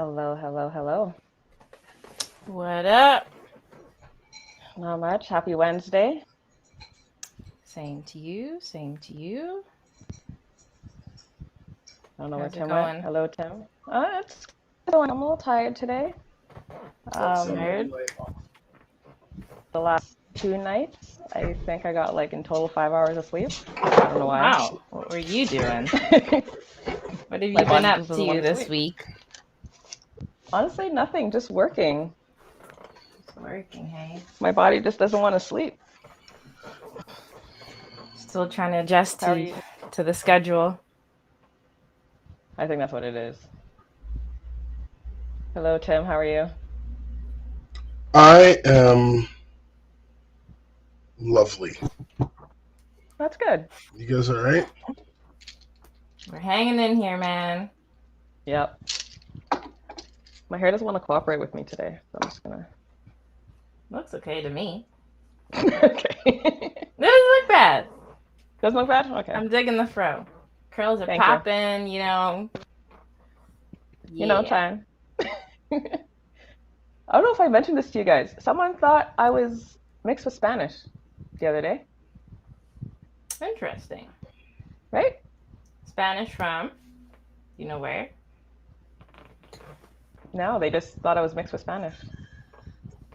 Hello, hello, hello. What up? Not much. Happy Wednesday. Same to you. Same to you. I don't know where How's it Tim went. going? Hello, Tim. It's going. I'm a little tired today. Tired? The last 2 nights, I think I got like in total 5 hours of sleep. I don't know why. Wow. What were you doing? What have My you been body up just doesn't to want to this sleep. week? Honestly, nothing. Just working. Just working, hey? My body just doesn't want to sleep. Still trying to adjust How are to you? to the schedule. I think that's what it is. Hello, Tim. How are you? I am lovely. That's good. You guys all right? We're hanging in here, man. Yep. My hair doesn't want to cooperate with me today, so I'm just gonna. Looks okay to me. Okay. It doesn't look bad. Doesn't look bad? Okay. I'm digging the fro. Curls are Thank you. popping, You know, I'm Yeah. trying. I don't know if I mentioned this to you guys. Someone thought I was mixed with Spanish the other day, Interesting. right? Spanish from, you know where? No, they just thought I was mixed with Spanish.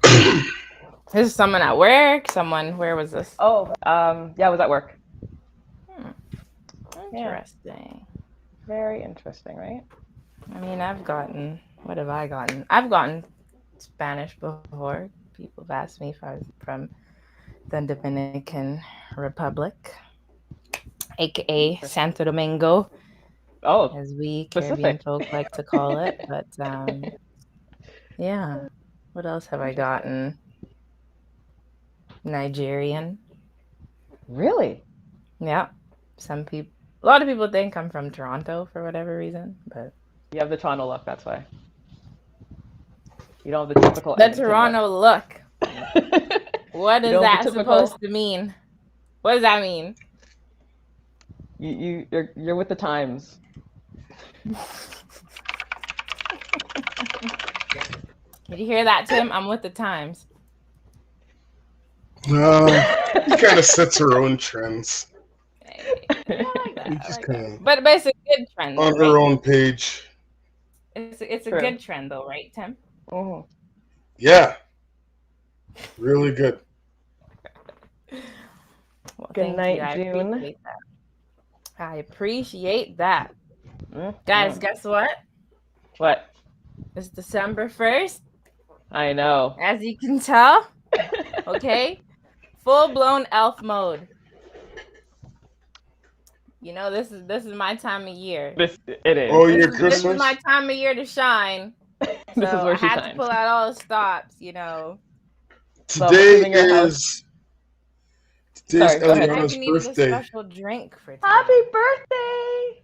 This is someone at work. Where was this? Oh, yeah, I was at work. Interesting. Very interesting, right? I mean, what have I gotten? I've gotten Spanish before. People have asked me if I was from the Dominican Republic, aka Santo Domingo, Oh, as we specific. Caribbean folk like to call it. But yeah. What else have I gotten? Nigerian. Really? Yeah. A lot of people think I'm from Toronto for whatever reason, but You have the Toronto look, that's why. You don't have the typical the Edmonton Toronto look. What You is don't have that the typical. supposed to mean? What does that mean? You're with the times. Did you hear that, Tim? I'm with the times. She kind of sets her own trends. Hey, yeah, I like that. We I just like kind that. of But it's a good trend, though, on her right? own page. It's a True. good trend, though, right, Tim? Mhm. Yeah, really good. Well, Good thank night, you. I June. appreciate that. I appreciate that. Mhm. Guys, guess what? What? It's December 1st, I know. as you can tell. Okay? Full-blown elf mode. You know, this is my time of year. It is. Oh, This your is Christmas? my time of year to shine. This is So where I she had to shines. pull out all the stops, you know. So I'm Today assuming your house. is Sorry, go ahead. I Eliana's even needed a birthday. special drink for today. Happy birthday!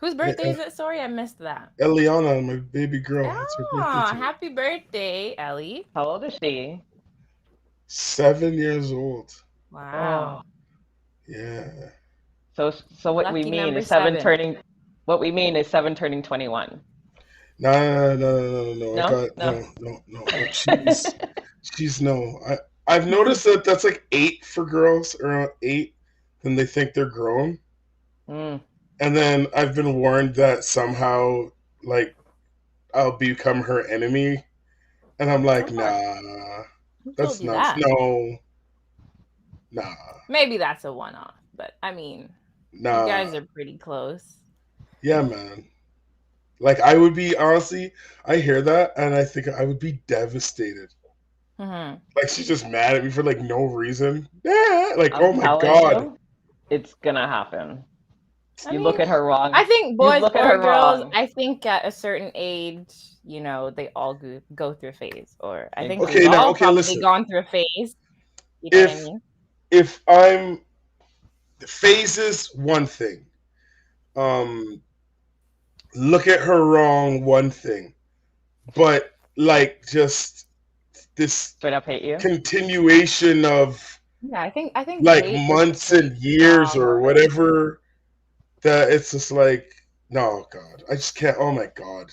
Whose birthday is it? Sorry, I missed that. Eliana, my baby girl. It's her Oh, birthday today. happy birthday, Ellie. How old is she? 7 years old. Wow. Oh. Yeah. So what we Lucky mean number is seven 7. turning. What we mean is 7 turning 21. No. I No? got No. no. She's no. I've noticed that that's like 8 for girls, around 8, then they think they're grown. Mm. And then I've been warned that somehow, like, I'll become her enemy. And I'm like, nah, Who that's told you nuts. that? Nah. Maybe that's a one-off, but I mean, you guys are pretty close. Yeah, man. Like, I would be, honestly, I hear that, and I think I would be devastated. Mm-hmm. Like, she's just mad at me for, like, no reason. Yeah, like, I'm oh my telling God. you, it's gonna happen. I You mean, look at her wrong. I think You boys look at or her girls, wrong. I think at a certain age, you know, they all go through a phase. Or I think Okay, we've all okay, probably listen. gone through a phase. You know what I mean? If I'm the phases, one thing. Look at her wrong, one thing. But like just this Straight up hate you. continuation of Yeah, I think like hate is months pretty and years strong or word. whatever, that it's just like, no, God, I just can't. Oh my God.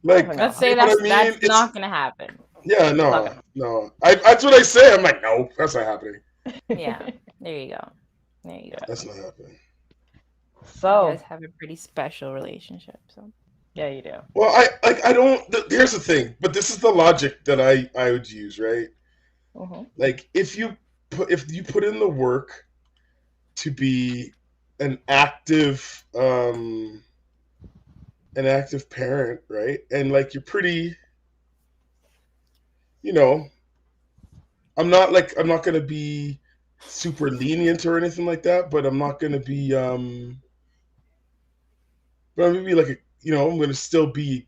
Like, No. Let's say you know that's what I mean? that's not gonna happen. Yeah, not no, gonna- no. That's what I say. I'm like, no, that's not happening. Yeah, there you go. There you go. That's not happening. You So guys have a pretty special relationship. So yeah, you do. Well, I don't. Here's the thing, but this is the logic that I would use, right? Hmm. Like, if you put in the work to be an active parent, right? And like you're pretty, you know, I'm not gonna be super lenient or anything like that, but I'm not gonna be but I'm gonna be like I'm gonna still be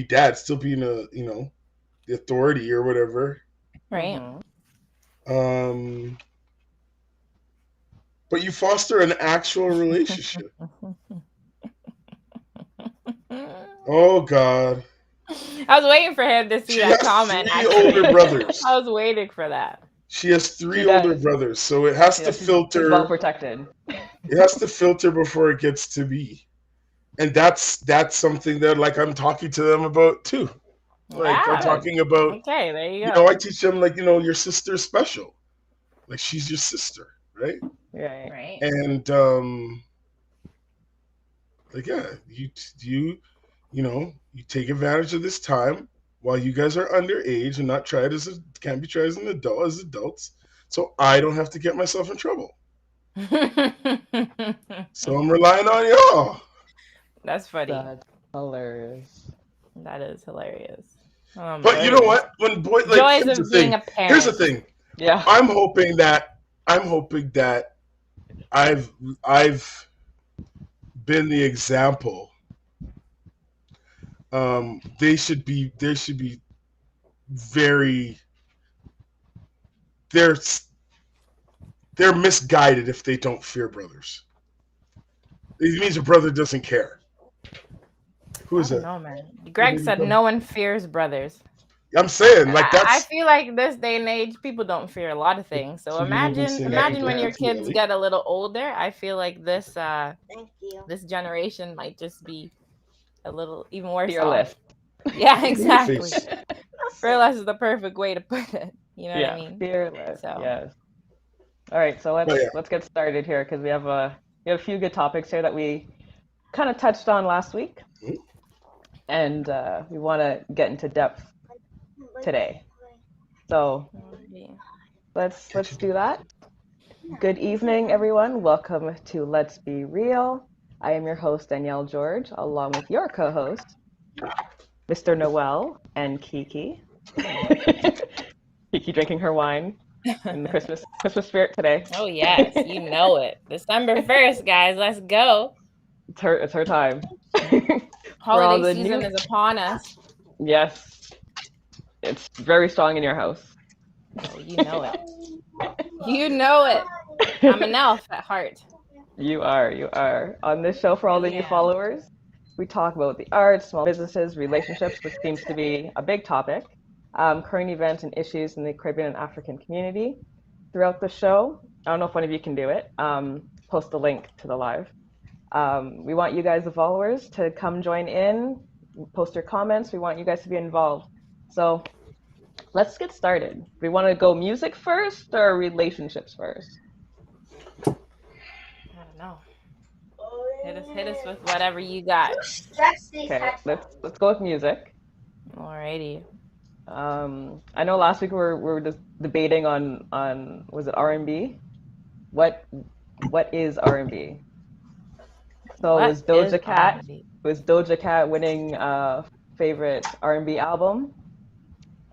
dad, still being the authority or whatever. right. Um but you foster an actual relationship. Oh God. I was waiting for him to see She that has comment. 3 Actually, older brothers. I was waiting for that. She has 3 She older does. brothers, so it has to Yeah, she's filter. well protected. It has to filter before it gets to me, and that's something that like I'm talking to them about too. Like I'm Yeah. talking about, Okay, there you go. I teach them like your sister's special, like she's your sister, right? Right. Right. And like yeah, you take advantage of this time while you guys are underage and not tried can't be tried as an adult as adults, so I don't have to get myself in trouble. So I'm relying on y'all. That's funny. That's hilarious. That is hilarious. But you know what? When boy, like, Joys here's of the being thing. a parent. Here's the thing. Yeah. I'm hoping that I've been the example. They should be very. They're misguided if they don't fear brothers. It means a brother doesn't care. Who is I that? don't know, man. Greg said no one fears brothers. I'm saying like I that's. feel like this day and age, people don't fear a lot of things. So So you've been imagine saying that when your kids indefinitely. get a little older. I feel like this Thank you. this generation might just be a little even worse Fearless. off. Yeah, exactly. Face. Fearless is the perfect way to put it. You know what I mean? Fearless. So. Yes. All right, so Oh, yeah. let's get started here because we have a few good topics here that we kind of touched on last week, Mhm. and we want to get into depth today. So let's do that. Good evening, everyone. Welcome to Let's Be Real. I am your host Danielle George, along with your co-host, Mr. Noel and Kiki. Kiki drinking her wine in the Christmas spirit today. Oh yes, you know it. December 1st, guys. Let's go. It's her time. Holiday season is upon us. Yes. It's very strong in your house. Oh, you know it. You know it. I'm an elf at heart. You are. On this show, for all the new followers, we talk about the arts, small businesses, relationships, which seems to be a big topic, current events and issues in the Caribbean and African community. Throughout the show, I don't know if one of you can do it, post the link to the live. We want you guys, the followers, to come join in, post your comments. We want you guys to be involved. So let's get started. We want to go music first or relationships first? I don't know. Hit us with whatever you got. Okay, let's go with music. Alrighty. I know last week we were just debating on was it R&B? What is R&B? So What it was Doja is Cat. R&B? Was Doja Cat winning favorite R&B album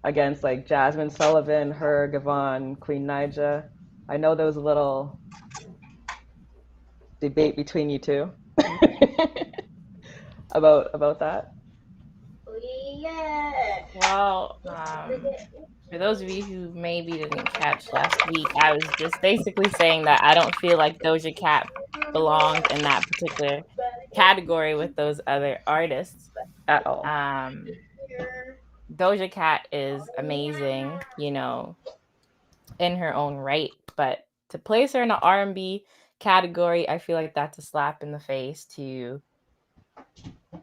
against like Jasmine Sullivan, her, Gavon, Queen Naija? I know there was a little debate between you two about that. Well, for those of you who maybe didn't catch last week, I was just basically saying that I don't feel like Doja Cat belonged in that particular category with those other artists At all. Doja Cat is amazing, you know, in her own right, but to place her in an R&B category, I feel like that's a slap in the face to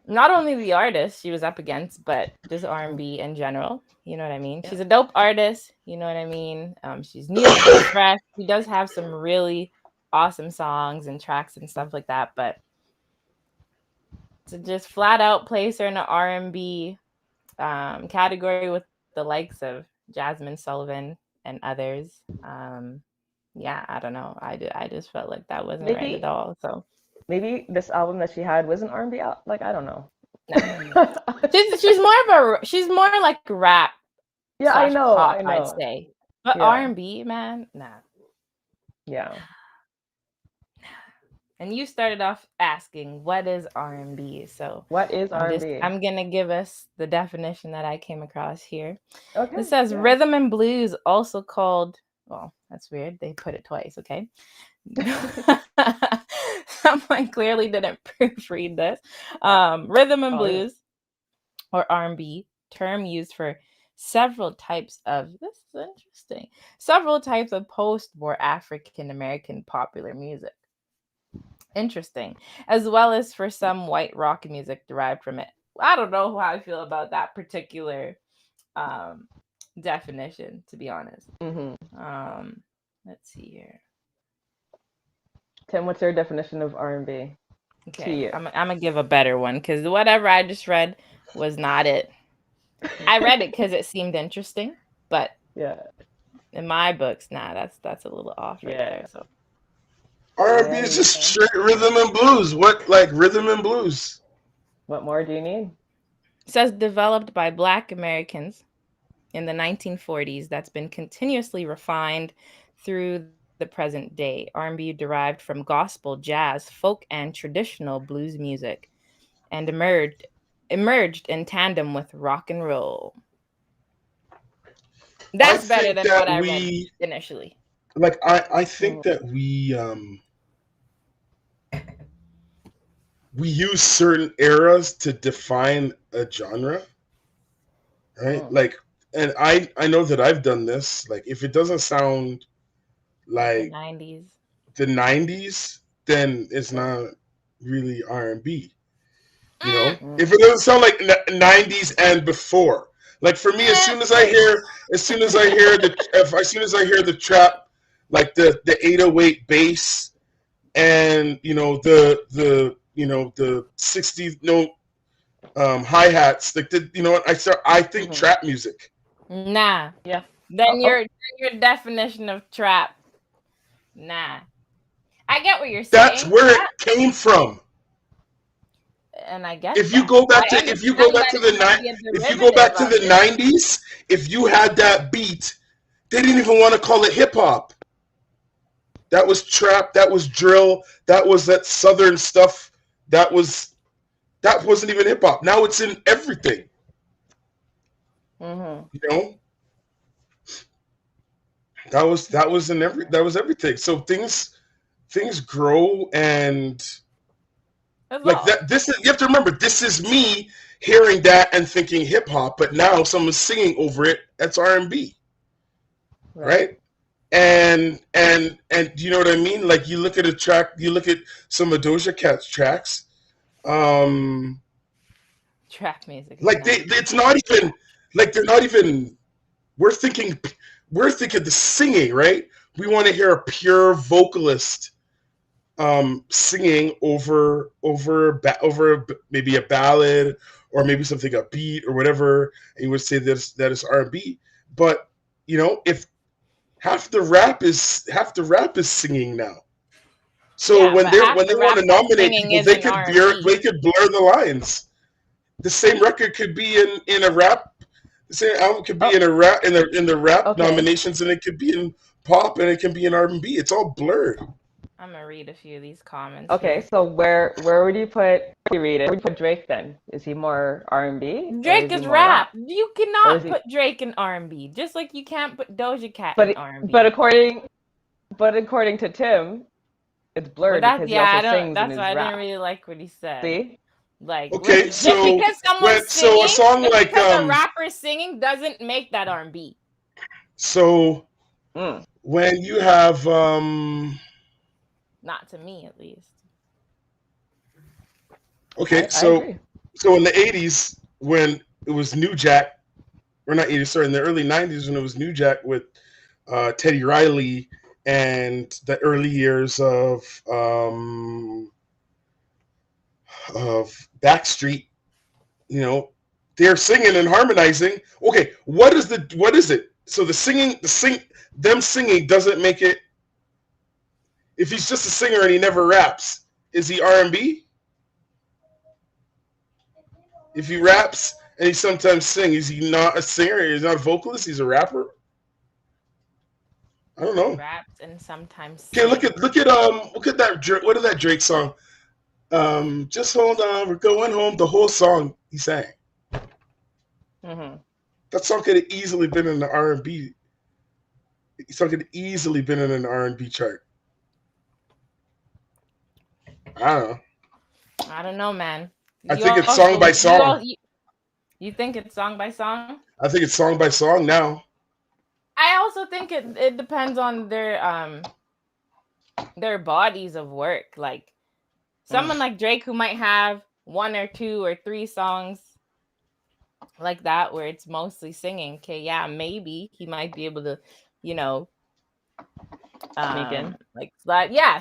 not only the artist she was up against, but just R&B in general. You know what I mean? She's a dope artist. You know what I mean? She's new, she's fresh. She does have some really awesome songs and tracks and stuff like that. But to just flat out place her in an R&B category with the likes of Jasmine Sullivan and others, yeah, I don't know. I just felt like that wasn't right at all. So maybe this album that she had wasn't R&B. Like, I don't know. she's more like rap. Yeah, I know. Pop, I know. I'd say, but R&B, man, nah. Yeah. And you started off asking, what is R&B? So what is R&B? I'm gonna give us the definition that I came across here. Okay. It says rhythm and blues, also called. Well, that's weird. They put it twice. Okay. Someone clearly didn't proofread this. Rhythm and blues, or R&B, term used for several types of, this is interesting, several types of post-war African American popular music. Interesting. As well as for some white rock music derived from it. I don't know how I feel about that particular definition, to be honest. Let's see here. Tim, what's your definition of R&B? Okay, I'm gonna give a better one, because whatever I just read was not it. I read it because it seemed interesting, but in my books, that's a little off right there. So R&B is just straight rhythm and blues. What, like rhythm and blues? What more do you need? It says developed by Black Americans in the 1940s, that's been continuously refined through the present day. R&B derived from gospel, jazz, folk, and traditional blues music, and emerged in tandem with rock and roll. That's better than what I read initially. Like I think that we use certain eras to define a genre, right? Like, and I know that I've done this. Like, if it doesn't sound like the 90s, then it's not really R&B. You know, if it doesn't sound like 90s and before. Like, for me, as soon as I hear the trap, like the 808 bass, and the 60 note hi-hats, like I think trap music. Nah. Yeah. Then your definition of trap. Nah. I get what you're saying. That's where it came from. And I guess if you go back to the 90s, if you had that beat, they didn't even want to call it hip hop. That was trap, that was drill, that was that southern stuff. That wasn't even hip hop. Now it's in everything. You know? That was everything. So things grow, and like that. You have to remember, this is me hearing that and thinking hip hop, but now someone's singing over it. That's R&B, right? And you know what I mean? Like, you look at a track, you look at some of Doja Cat's tracks. Trap music. Like it's not even like they're not even. We're thinking the singing, right? We want to hear a pure vocalist singing over maybe a ballad or maybe something upbeat or whatever, and you would say that is R&B. But if half the rap is singing now, so when they want to nominate people, they could blur the lines. The same record could be in a rap. The same album could be in a rap in the rap nominations, and it could be in pop, and it can be in R&B. It's all blurred. I'm gonna read a few of these comments. Okay, so where would you put? You read it. Where would you put Drake then? Is he more R&B? Drake is rap. You cannot put Drake in R&B, just like you can't put Doja Cat in R&B. But according to Tim, it's blurred because he also sings in his rap. That's why I didn't really like what he said. See? Like, okay, so because someone's singing, a song like a rapper singing doesn't make that R&B. So when you have not to me, at least. Okay, I agree. So in the 80s, when it was New Jack, or not 80s, sorry, in the early 90s when it was New Jack with Teddy Riley and the early years of Backstreet, you know, they're singing and harmonizing. Okay, what is it? So them singing doesn't make it. If he's just a singer and he never raps, is he R&B? If he raps and he sometimes sings, is he not a singer? He's not a vocalist. He's a rapper. I don't know. Raps and sometimes. Okay, look at that. What is that Drake song? Just hold on, we're going home. The whole song he sang. Mm-hmm. That song could have easily been in the R&B. Song could have easily been in an R&B chart. I don't know, man. I think it's song by song. You think it's song by song? I think it's song by song now. I also think it depends on their bodies of work. Like someone like Drake who might have 1 or 2 or 3 songs like that where it's mostly singing. Okay, yeah, maybe he might be able to, you know, sneak in.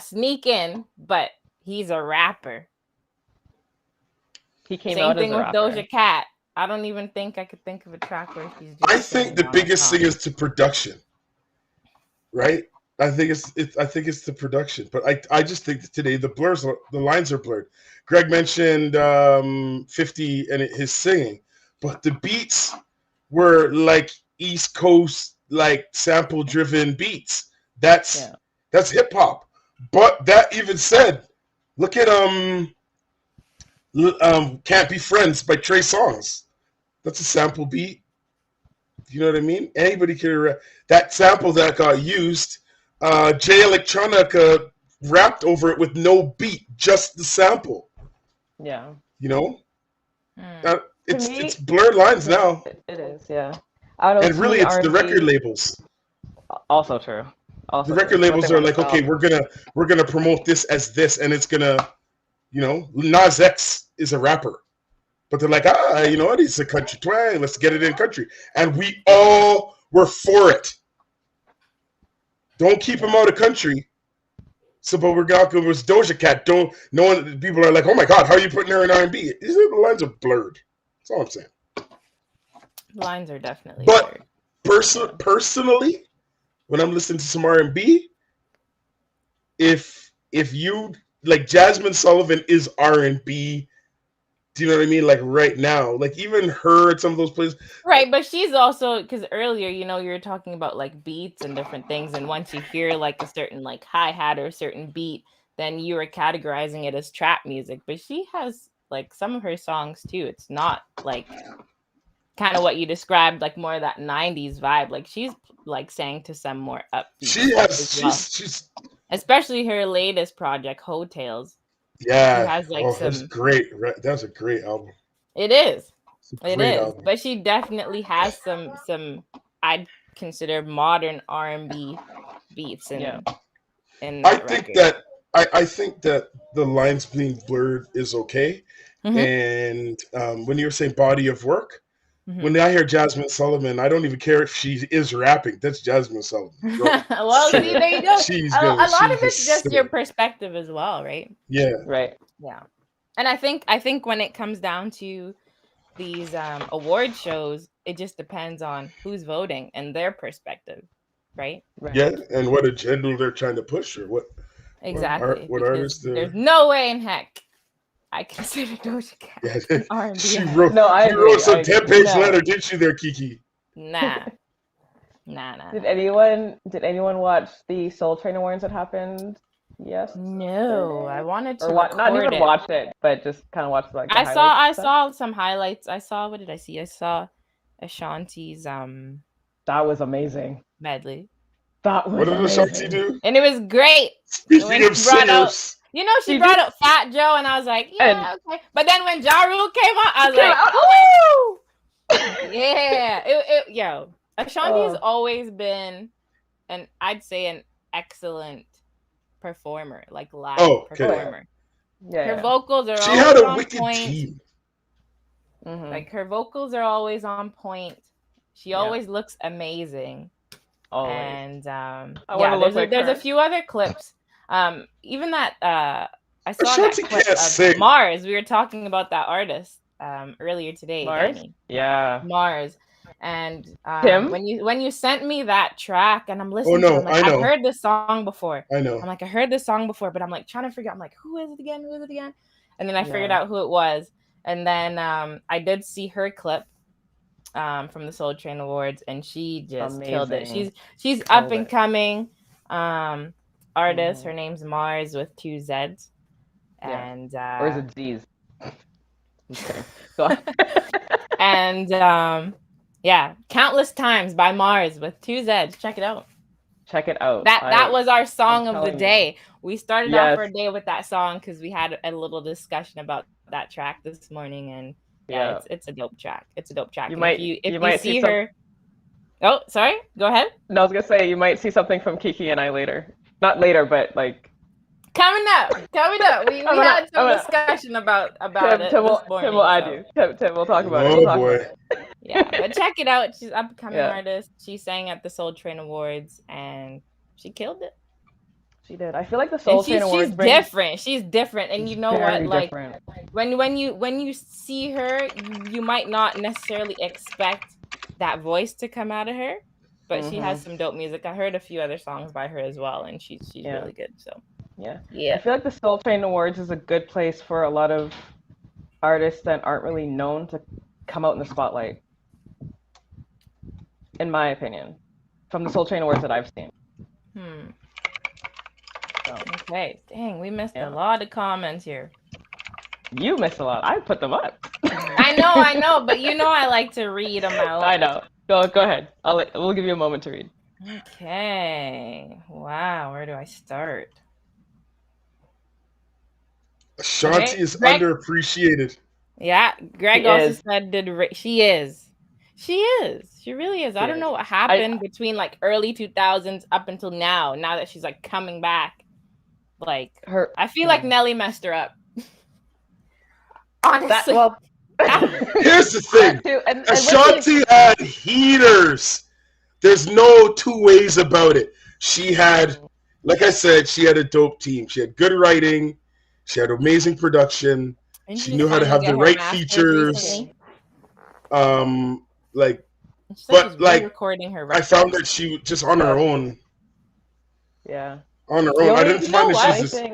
Sneak in, but he's a rapper. He came Same out thing as a with rapper. Doja Cat. I don't even think I could think of a track where she's just I think the biggest thing is to production, right? I think it's the production, but I just think that today the lines are blurred. Greg mentioned 50 and his singing, but the beats were like East Coast, like sample driven beats. That's hip hop. But that even said, look at Can't Be Friends by Trey Songz. That's a sample beat. You know what I mean? Anybody could that sample that got used. Jay Electronica rapped over it with no beat, just the sample. Yeah. You know? It's blurred lines now. It is, yeah. I don't know, and really, it's R&B, the record labels. Also true. Also the record labels are like, okay, we're gonna promote this as this, and it's gonna, you know, Nas X is a rapper. But they're like, you know what? He's a country twang. Let's get it in country. And we all were for it. Don't keep him out of country. So, but we're going to was Doja Cat. People are like, oh my God, how are you putting her in R&B? The lines are blurred. That's all I'm saying. Lines are definitely blurred. But personally, when I'm listening to some R&B, if you, like Jasmine Sullivan is R&B, do you know what I mean? Like right now, like even her at some of those places. Right, but she's also, because earlier, you know, you were talking about like beats and different things. And once you hear like a certain like hi-hat or a certain beat, then you were categorizing it as trap music. But she has like some of her songs too. It's not like kind of what you described, like more of that 90s vibe. Like she's like sang to some more upbeat. She's especially her latest project, Hotels. Yeah, has like that's great. That's a great album. It is. It is. Album. But she definitely has some I'd consider modern R&B beats in I think that the lines being blurred is okay. Mm-hmm. And when you were saying body of work, when I hear Jasmine Sullivan, I don't even care if she is rapping. That's Jasmine Sullivan. Well, see, there you go. A lot of it's just your perspective as well, right? Yeah. Right. Yeah. And I think when it comes down to these award shows, it just depends on who's voting and their perspective, right? Yeah, and what agenda they're trying to push or what. Exactly. What artists? There's no way in heck I consider Doja Cat R&B. She wrote some 10-page letter, didn't she there, Kiki? Nah. Did anyone watch the Soul Train Awards that happened? Yes. No, I wanted to not even watch it, but just kind of watch like the I saw some highlights. What did I see? I saw Ashanti's that was amazing. Medley. What did Ashanti do? And it was great. Speaking of singers. She brought up Fat Joe, and I was like, yeah, okay. But then when Ja Rule came on, I was like, woo! Yeah. Ashanti has always been, I'd say, an excellent performer, like live performer. Yeah. Her vocals are she had a wicked team. Mhm. Like her vocals are always on point. She Yeah. always looks amazing. Always. And I yeah, wanna look like there's her. a few other clips. Even that I saw that Ashanti clip can't of sing. Mars. We were talking about that artist earlier today, Mars? Danny. Yeah. Mars. And Tim? when you sent me that track and I'm Oh listening to it, no, I'm like, I I've know, heard this song before. I know. I'm like, I heard this song before, but I'm like trying to figure out, I'm like, who is it again? Who is it again? And then I figured Yeah. out who it was. And then I did see her clip from the Soul Train Awards, and she just killed it. Amazing. She's Killed up and it. coming artist. Mhm. Her name's Mars with 2 Z's. Yeah. And Or is it Z's? Just kidding. Go on. and yeah, Countless Times by Mars with 2 Z's. Check it out. Check it out. That was our song of the telling you. day. We started Yes. off our day with that song because we had a little discussion about that track this morning, and yeah. It's a dope track. It's a dope track. You And might- if you might see see some- her. Oh, sorry. Go ahead. No, I was gonna say you might see something from Kiki and I later. Not later, but like Coming up. We Coming had up, some coming up. discussion about Tim, it Tim will this morning. Tim will add so, you. Tim, we'll talk about it. Oh We'll talk boy. about it. Yeah, but check it out. She's up and coming Yeah. artist. She sang at the Soul Train Awards and she killed it. She did. I feel like the Soul And Train Awards she's brings different. She's different. And you know what? very Like different. when you see her, you might not necessarily expect that voice to come out of her, but she has some dope music. I heard a few other songs by her as well, and she's Yeah. really good. So Yeah. I yeah, feel like the Soul Train Awards is a good place for a lot of artists that aren't really known to come out in the spotlight. In my opinion, from the Soul Train Awards that I've seen. So, okay. Dang, we missed Yeah. a lot of comments here. you missed a lot. I put them up. I know, but you know I like to read them out. I know. Go ahead. We'll give you a moment to read. Okay. Wow, where do I start? Ashanti Okay, is Greg- underappreciated. Yeah, Greg She also is. said she is. She really is. I don't is. know what happened between like early 2000s up until now that she's like coming back. Like Her. I feel like Nelly messed her up. Honestly. Here's the thing. and Ashanti had heaters. There's no two ways about it. She had, like I said, she had a dope team. She had good writing. She had amazing production. Didn't She you knew how to finally have get the her right master's features. recently? Like She said but, she's like, recording her I found that she just on her own. Yeah. On her The own. I only- didn't you find know that what? she's just.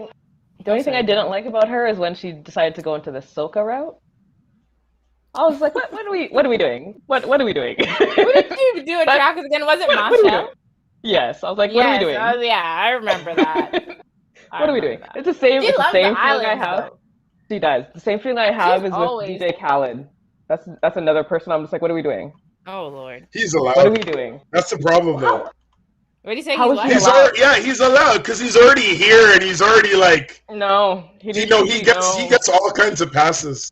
The only thing I didn't like about her is when she decided to go into the soca route. I was like, what are we doing? What are we doing? What did you do a That- track again? Was it what are we Masha? doing? Yes, I was like, what are we doing? Yeah, I remember that. What are we doing? That. It's the same. She It's the loves same the feeling I islands, have. though. She does. The same feeling I have She's is always- with DJ Khaled. That's another person. I'm just like, what are we doing? Oh Lord. He's What are we allowed. doing? That's the problem, though. What do you say? How He's is what? he He's allowed? he's allowed because he's already here and he's already like, No, he he gets all kinds of passes.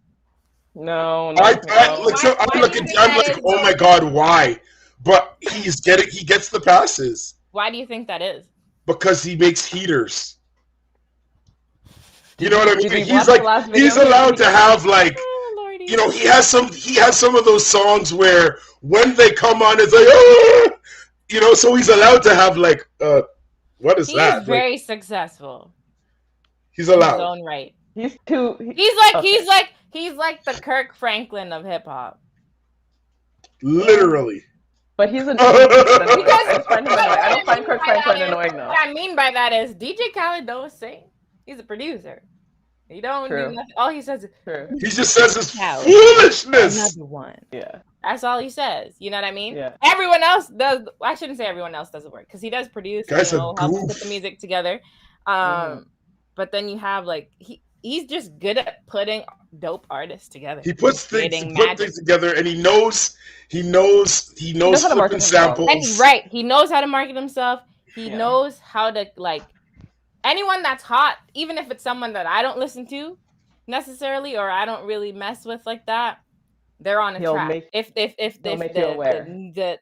No, I no. look, so Why I'm do looking, you think I'm that like, is, oh though? my god, why? But he gets the passes Why do you think that is? because he makes heaters. You know what I mean? Did you He's watch like, the last video? he's allowed to have like, Oh Lordy. you know, he has some of those songs where when they come on, it's like, oh, you know, so he's allowed to have like, what is He's that? Like, very successful. he's In his allowed. own right. He's too. He's like the Kirk Franklin of hip hop. Literally. But he's annoying. Because- I don't find Kirk Franklin annoying though. What I mean by that is DJ Khaled don't sing. He's a producer. He don't True. do nothing. All he says is True. He just says this Cow. foolishness. another one. Yeah. That's all he says. You know what I mean? Yeah. Everyone else does. I shouldn't say everyone else does the work because he does produce. Guy's a helps goof. put the music together. But then you have like he's just good at putting dope artists together. He puts Creating things magic. together, and he knows knows how to market flipping himself. samples. And he's right. He knows how to market himself. He Yeah. knows how to like anyone that's hot, even if it's someone that I don't listen to necessarily or I don't really mess with like that. They're on a He'll track. make- If he'll make you aware. the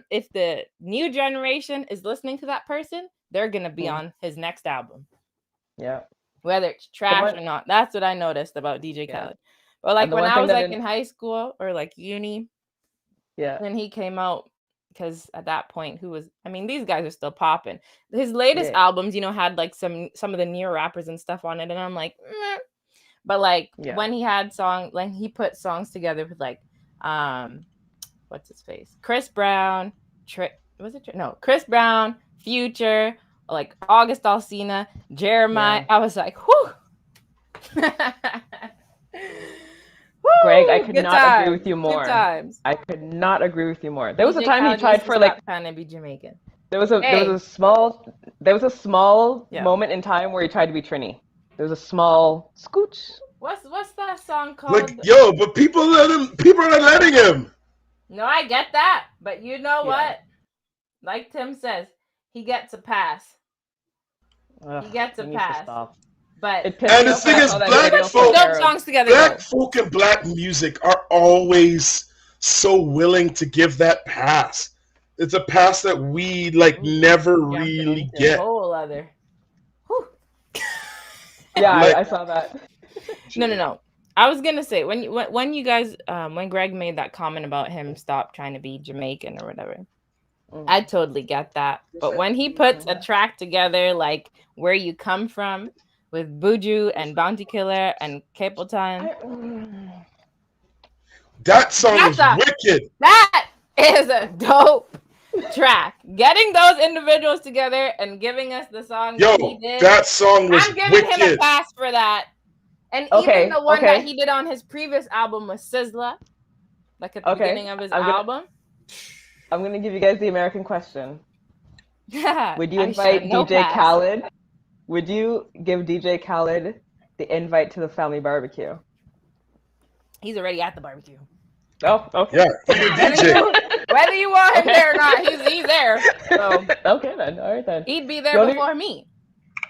if the new generation is listening to that person, they're gonna be Mhm. on his next album, Yeah. whether it's trash one- or not. That's what I noticed about DJ Yeah. Khaled. But like And the when one I thing was that like didn't, in high school or like uni, yeah, when he came out, because at that point, these guys are still popping. His latest yeah, albums, had like some of the newer rappers and stuff on it, and I'm like, meh. But like yeah. when he put songs together with like, what's his face, Chris Brown, Chris Brown, Future, like August Alsina, Jeremiah. Yeah. I was like, whew. Greg, I Woo! could Good not agree times. with you Good more. times. I could not agree with you more. There was a DJ time he Khaled needs tried to for like stop trying to be Jamaican. there was Hey, a small yeah. moment in time where he tried to be Trini. There was a small scooch. What's that song called? Like, but people are letting him. No, I get that, but you know Yeah. what? Like Tim says, he gets a pass. Ugh, He gets a needs to pass. stop. But It pissed And me the off when thing I is, saw that black video for folk, dope Pharaoh. songs together. black though. folk and black music are always so willing to give that pass. It's a pass that we like Ooh, never jumping really into a get. whole other. Whew. Yeah, Like- I saw that. No. I was gonna say when you guys when Greg made that comment about him stop trying to be Jamaican or whatever, I totally get that. But when he puts a track together like Where You Come From with Buju and Bounty Killer and Capleton, That song is That's wicked. that is a dope track. Getting those individuals together and giving us the song Yo, that he did, that song was I'm giving him a wicked. pass for that. And Okay, even the one okay. that he did on his previous album with Sizzla, like at the Okay, beginning of his I'm gonna- album. I'm going to give you guys the American question. Would you I invite should. No DJ pass. Khaled? Would you give DJ Khaled the invite to the family barbecue? He's already at the barbecue. Oh, okay. Yeah, he's a DJ. Whether you want him Okay. there or not, he's there. So Okay then. All right then. he'd be there The only- before me.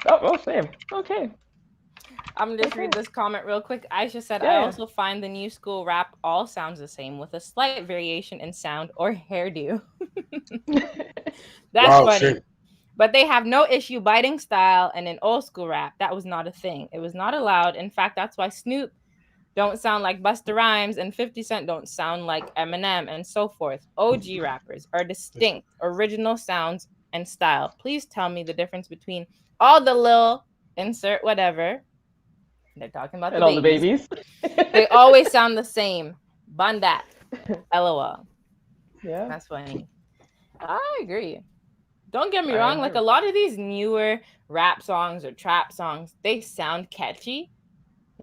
Oh, same. Okay. I'm gonna just Okay. read this comment real quick. Aisha said, Yeah. I also find the new school rap all sounds the same with a slight variation in sound or hairdo. That's Wow, funny. same. But they have no issue biting style, and in old school rap, that was not a thing. It was not allowed. In fact, that's why Snoop don't sound like Busta Rhymes and 50 Cent don't sound like Eminem and so forth. OG rappers are distinct, original sounds and style. Please tell me the difference between all the lil insert whatever. They're talking about And all the babies. They always sound the same. Bandat. LOL. Yeah. That's funny. I agree. Don't get me I wrong. Like agree. a lot of these newer rap songs or trap songs, they sound catchy.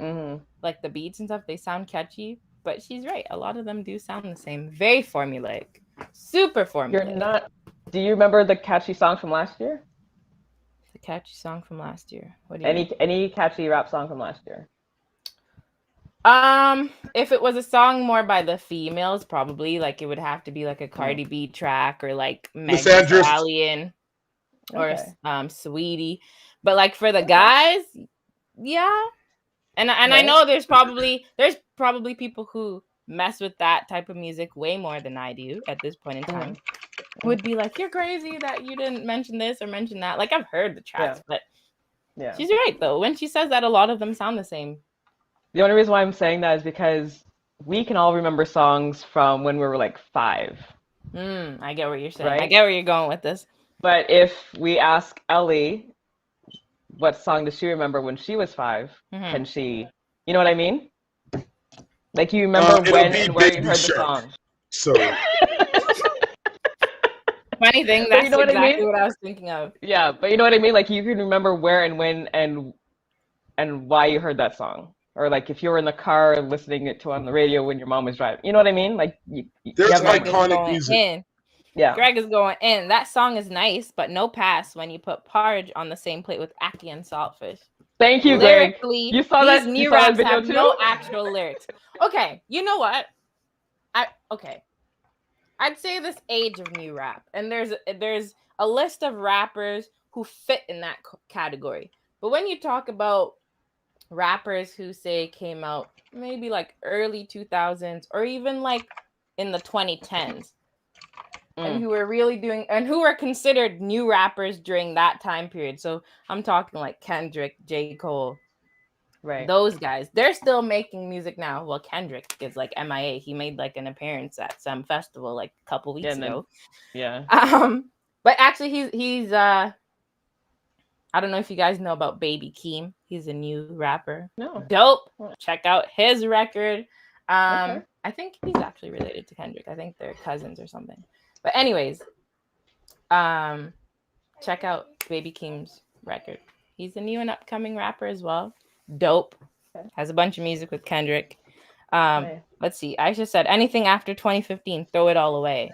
Mm-hmm. Like the beats and stuff, they sound catchy. But she's right. A lot of them do sound the same. Very formulaic. Super formulaic. You're not. Do you remember the catchy song from last year? The catchy song from last year. What do you mean? Any catchy rap song from last year? If it was a song more by the females, probably like it would have to be like a Cardi B track or like Meg Thee Lysandra. Stallion or Okay. Sweetie. But like for the guys, yeah. And I Right. know there's probably people who mess with that type of music way more than I do at this point in time. Would be like, you're crazy that you didn't mention this or mention that. Like I've heard the tracks, but Yeah. she's right though. When she says that, a lot of them sound the same. The only reason why I'm saying that is because we can all remember songs from when we were like 5. I get what you're saying. I Right. get where you're going with this. But if we ask Ellie what song does she remember when she was 5, Mhm. can she, you know what I mean? Like you remember It'll when be and where you Baby heard the Shark. song. So Funny thing, But that's you know what I exactly mean? what I was thinking of. Yeah, but you know what I mean? Like you can remember where and when and why you heard that song. Or like if you were in the car listening it to on the radio when your mom was driving. You know what I mean? Like you There's have Greg is iconic going music. in. yeah. Greg is going in. That song is nice, but no pass when you put Porridge on the same plate with Aki and Saltfish. Thank you, Greg. Lyrically, You saw these that- new you saw that raps video have too? no actual lyrics. Okay, you know what? I'd say this age of new rap, and there's a list of rappers who fit in that category. But when you talk about rappers who say came out maybe like early 2000s or even like in the 2010s, and who were really doing and who were considered new rappers during that time period. So I'm talking like Kendrick, J. Cole, Right. Those guys, they're still making music now. Well, Kendrick is like MIA. He made like an appearance at some festival like a couple weeks ago. Yeah. But actually he's I don't know if you guys know about Baby Keem. He's a new rapper. No. Dope. Check out his record. Okay. I think he's actually related to Kendrick. I think they're cousins or something. But anyways, check out Baby Keem's record. He's a new and upcoming rapper as well. Dope. Okay. Has a bunch of music with Kendrick. Okay. Let's see. I just said anything after 2015, throw it all away.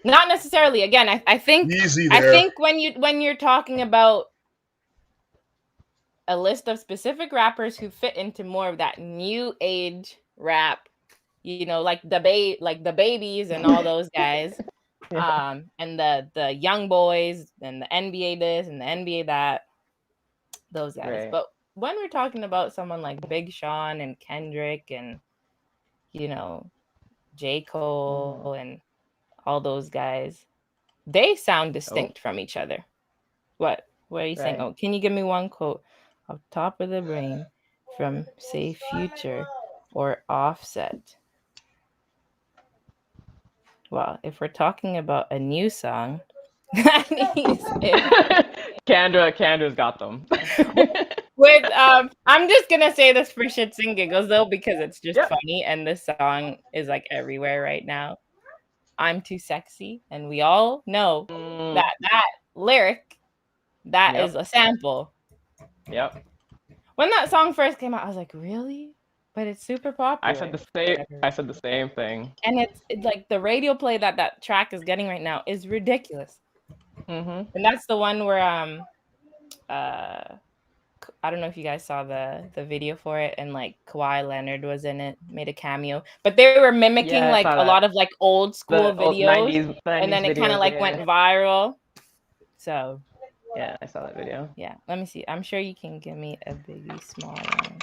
Not necessarily. Again, I think Easy there. I think when you're talking about a list of specific rappers who fit into more of that new age rap, you know, like the Babies and all those guys, Yeah. and the Young Boys and the NBA this and the NBA that, those guys. Right. But when we're talking about someone like Big Sean and Kendrick and, you know, J. Cole and all those guys, they sound distinct from each other. What are you saying? Right. Oh, can you give me one quote off top of the brain from, say, Future or Offset? Well, if we're talking about a new song, that means Candra's got them. with I'm just gonna say this for shits and giggles though, because it's just funny, and this song is like everywhere right now. I'm Too Sexy, and we all know that lyric that is a sample. Yep. When that song first came out, I was like, really? But it's super popular. I said the same thing. And it's like the radio play that track is getting right now is ridiculous. Mm-hmm. And that's the one where I don't know if you guys saw the video for it, and like Kawhi Leonard was in it, made a cameo. But they were mimicking like a lot of like old school videos, 90s and then it kind of like went viral. So yeah, I saw that video. Yeah, let me see. I'm sure you can give me a Biggie Small one.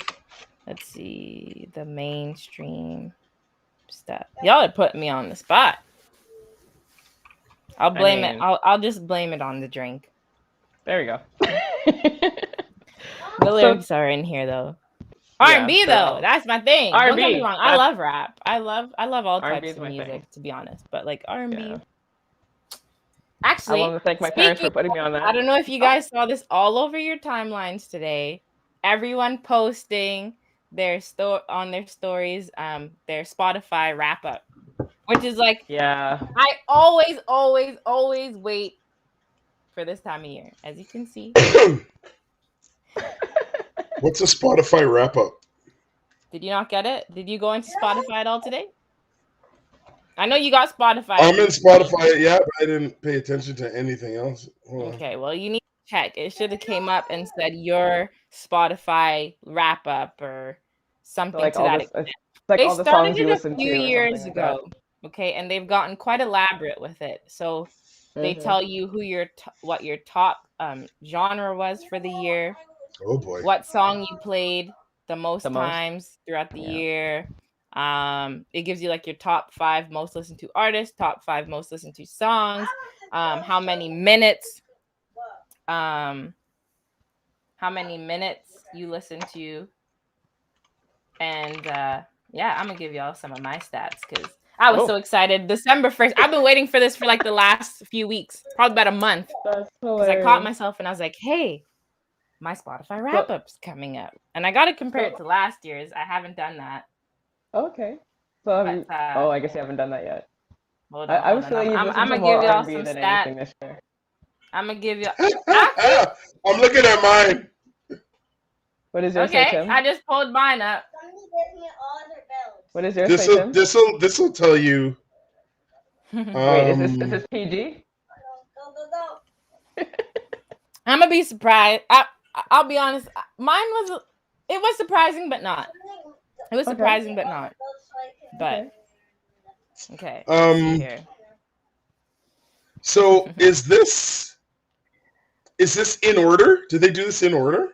Let's see the mainstream stuff. Y'all are putting me on the spot. I'll blame it. I'll just blame it on the drink. There we go. The lyrics are in here though. R&B though, that's my thing. R&B. Don't get me wrong. I love rap. I love all types of music, to be honest. But like R&B. Yeah. Actually, I want to thank my parents for putting me on that. I don't know if you guys saw this all over your timelines today. Everyone posting their on their stories, their Spotify wrap up, which is like, I always wait for this time of year, as you can see. What's a Spotify wrap up? Did you not get it? Did you go into Spotify at all today? I know you got Spotify. I'm in Spotify, yeah, but I didn't pay attention to anything else. Okay, well, you need to check. It should have came up and said your Spotify wrap up or something like to that extent. Like they all the started songs you it a listened few to years ago, okay, and they've gotten quite elaborate with it. So they tell you who what your top genre was for the year. Oh boy! What song you played the most times throughout the year. It gives you like your top 5 most listened to artists, top 5 most listened to songs, how many minutes you listen to, and I'm gonna give y'all some of my stats because I was so excited. December 1st, I've been waiting for this for like the last few weeks, probably about a month. Because I caught myself and I was like, hey, my Spotify wrap-up's coming up, and I gotta compare it to last year's. I haven't done that. Okay. So I guess you haven't done that yet. I was feeling I'm gonna give y'all some stats. I'm gonna give you. I'm looking at mine. What is yours? Okay, I just pulled mine up. What is yours? This will tell you. Wait, is this PG? I'm gonna be surprised. I'll be honest. Mine was surprising, but not. It was surprising, but not. But okay. Here. So is this in order? Did they do this in order?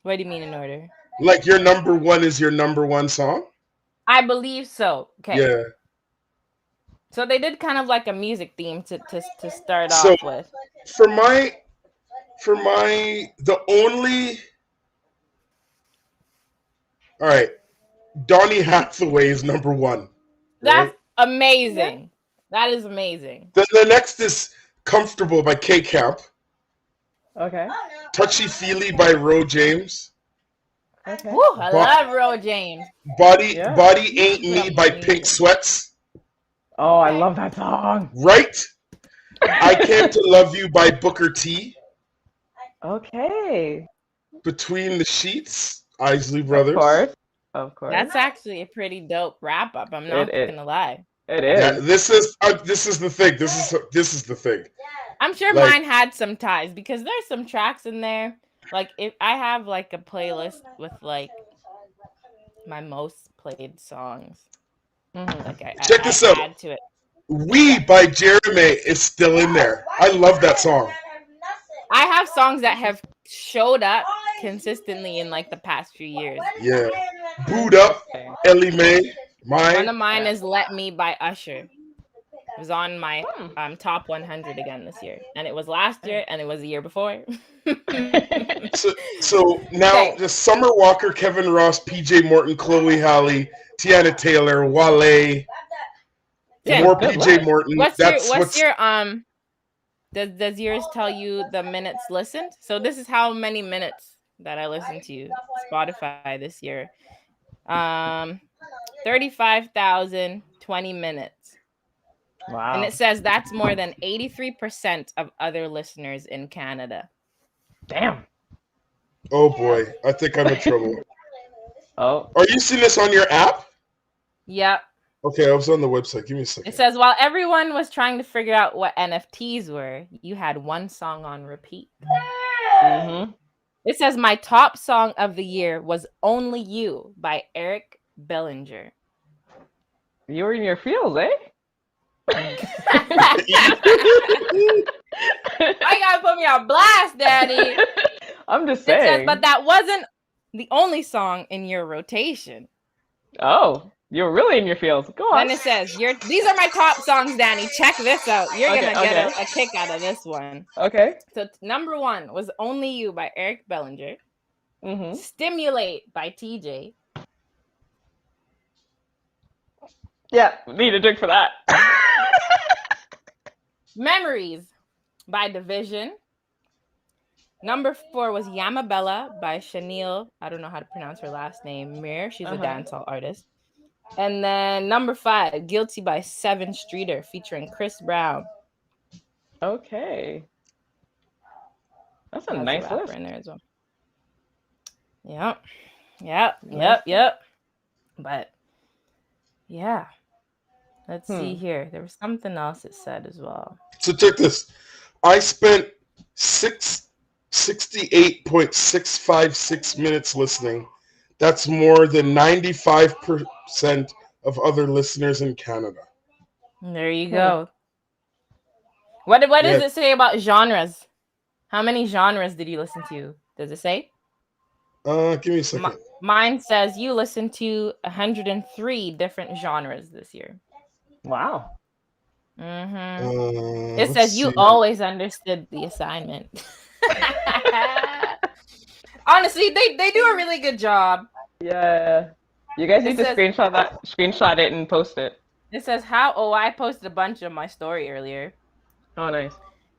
What do you mean in order? Like your number one is your number one song? I believe so. Okay. Yeah. So they did kind of like a music theme to start off with. The only All right. Donny Hathaway is number one. That's Right? amazing. That is amazing. The next is Comfortable by K Camp. Okay. Touchy Feely by Ro James. Okay. Woo, I love Ro James. Body Yeah. Body Ain't Me by Pink Sweats. Oh, I love that song. Right? I Came to Love You by Booker T. Okay. Between the Sheets, Isley Brothers. Of course. That's actually a pretty dope wrap up. I'm not It is. gonna lie. It is. Yeah, this is the thing. This is the thing. I'm sure Like- mine had some ties because there's some tracks in there. Like if I have like a playlist with like my most played songs. Mhm. Like Check this out. add to it. We by Jeremy is still in there. I love that song. I have songs that have showed up consistently in like the past few years. Yeah. Boot Up, Ellie Mae. One of Mine. mine is Let Me by Usher. It was on my Hmm. top 100 again this year. And it was last year and it was the year before. So now Okay. the Summer Walker, Kevin Ross, PJ Morton, Chloe Halle, Tiana Taylor, Wale, Tim, more good PJ list. Morton. what's your does yours tell you the minutes listened? So this is how many minutes that I listened to Spotify this year. 35,020 minutes. Wow. And it says that's more than 83% of other listeners in Canada. Damn. Oh boy, I think I'm in trouble. Oh. Are you seeing this on your app? Yep. Okay, I was on the website. Give me a second. It says while everyone was trying to figure out what NFTs were, you had one song on repeat. Mm-hmm. It says my top song of the year was Only You by Eric Bellinger. You were in your fields, eh? I gotta put me on blast, Daddy. I'm just It saying. says, but that wasn't the only song in your rotation. Oh, you're really in your fields. Go on. Then it says, these are my top songs, Danny. Check this out. You're Okay, gonna get a kick out of this one. Okay. So number one was Only You by Eric Bellinger. Mm-hmm. Stimulate by TJ. Yeah, need a drink for that. Memories by Division. Number 4 was Yamabella by Chanel. I don't know how to pronounce her last name. Mir. She's a dancehall artist. And then number 5, Guilty by Seven Streeter featuring Chris Brown. Okay. That's a Has nice rapper list. in there as well. Yep. But yeah. Let's see here. There was something else it said as well. So check this. I spent 68.656 minutes listening. That's more than 95% of other listeners in Canada. There you go. What does it say about genres? How many genres did you listen to? Does it say? Give me a second. Mine says you listened to 103 different genres this year. Wow. Mm-hmm. It says you always understood the assignment. Honestly, they do a really good job. Yeah. You guys need to screenshot it and post it. It says I posted a bunch of my story earlier. Oh, nice.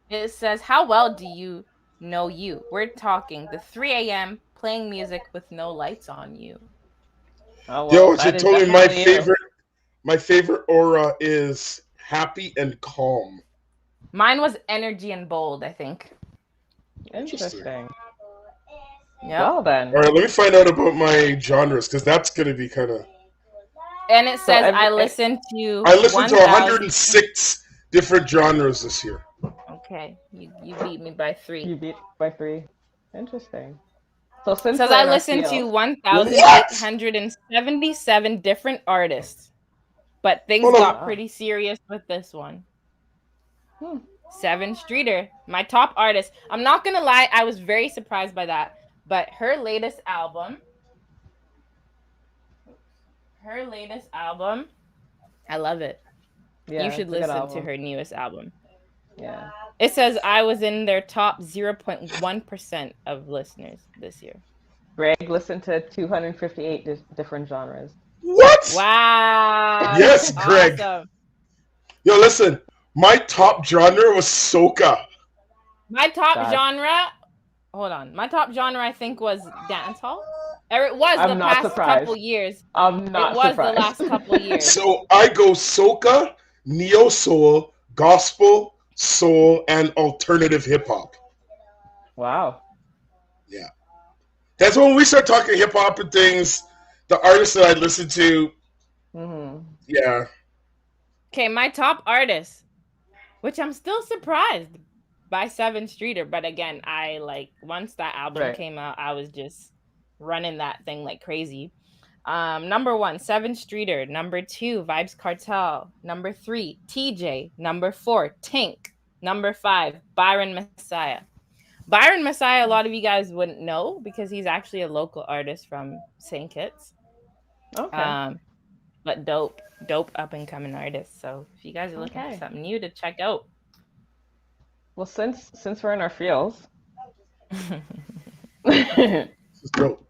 It says, how well do you know you? We're talking the 3 a.m. playing music with no lights on you. Oh, well, Yo, that you is told me definitely my favorite aura is happy and calm. Mine was energy and bold, I think. Interesting. Yeah. Well then. All right, let me find out about my genres because that's gonna be kind of. And it says I listened to 106 different genres this year. Okay, you beat me by 3. You beat by 3. Interesting. So since It says I listened to 1,877 different artists, but things got pretty serious with this one. Seven Streeter, my top artist. I'm not gonna lie, I was very surprised by that. But her latest album, I love it. Yeah, you should listen to her newest album. Yeah. It says I was in their top 0.1% of listeners this year. Greg listened to 258 different genres. What? Wow. Yes, That's Greg. awesome. Yo, listen. My top genre was soca. My top God. genre. Hold on. My top genre, I think, was dancehall. Or it was I'm the not past surprised. couple years. I'm not It was surprised. the last couple years. So I go soca, neo soul, gospel, soul, and alternative hip hop. Wow. Yeah. That's when we start talking hip hop and things. The artists that I listen to, yeah. Okay, my top artist, which I'm still surprised by 7th Streeter, but again, I like once that album came out, I was just running that thing like crazy. Number 1, 7th Streeter. Number 2, Vybz Kartel. Number 3, TJ. Number 4, Tink. Number 5, Byron Messiah. Byron Messiah, a lot of you guys wouldn't know because he's actually a local artist from St. Kitts. Okay. But dope up and coming artist. So if you guys are looking for something new to check out. Well, since we're in our fields, It's dope.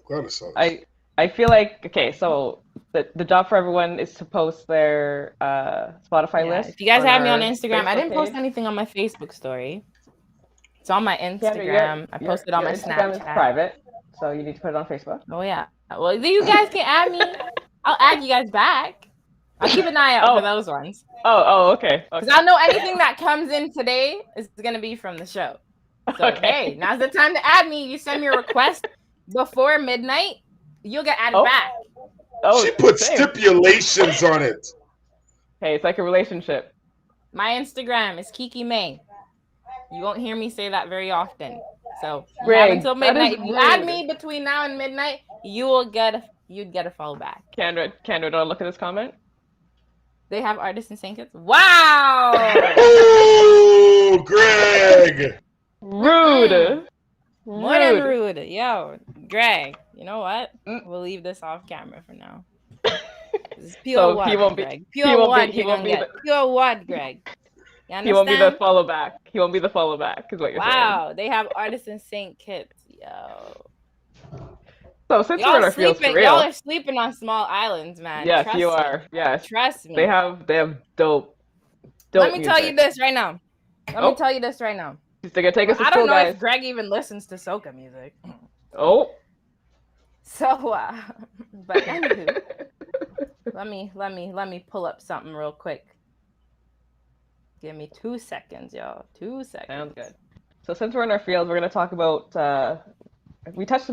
Glad I saw this. I feel like, okay, so the job for everyone is to post their Spotify list. If you guys have me on our Instagram, I didn't post page. anything on my Facebook story. It's on my Instagram. I posted on my Instagram Snapchat. is private, so you need to put it on Facebook. Oh yeah. Well, you guys can add me. I'll add you guys back. I'll keep an eye out for those ones. Oh, okay. Because I know anything that comes in today is gonna be from the show. So hey, now's the time to add me. You send me a request before midnight, you'll get added back. Oh, she put stipulations on it. Hey, it's like a relationship. My Instagram is Kiki May. You won't hear me say that very often. So you Greg, have until midnight. If you add rude. me between now and midnight, you'd get a follow back. Kendra, don't look at this comment. They have artists in St. Kitts. Wow! Oh, Greg! Rude. More than rude. Yo, Greg, you know what? We'll leave this off camera for now. This is pure So what, he won't Greg? be. Pure what you're gonna get? Pure what, Greg? You understand? He won't be the follow back. He won't be the follow back, is what you're saying. Wow, they have artists in St. Kitts. Yo. So since we're in our fields for real, y'all are sleeping on small islands, man. Yes, Trust you me. are. Yes. Trust me. They have dope. Let me tell you this right now. They're gonna take us to school, I don't know guys. if Greg even listens to soca music. Oh. So, but anywho, let me pull up something real quick. Give me 2 seconds, y'all. 2 seconds. Sounds good. So since we're in our field, we're going to talk about. We touched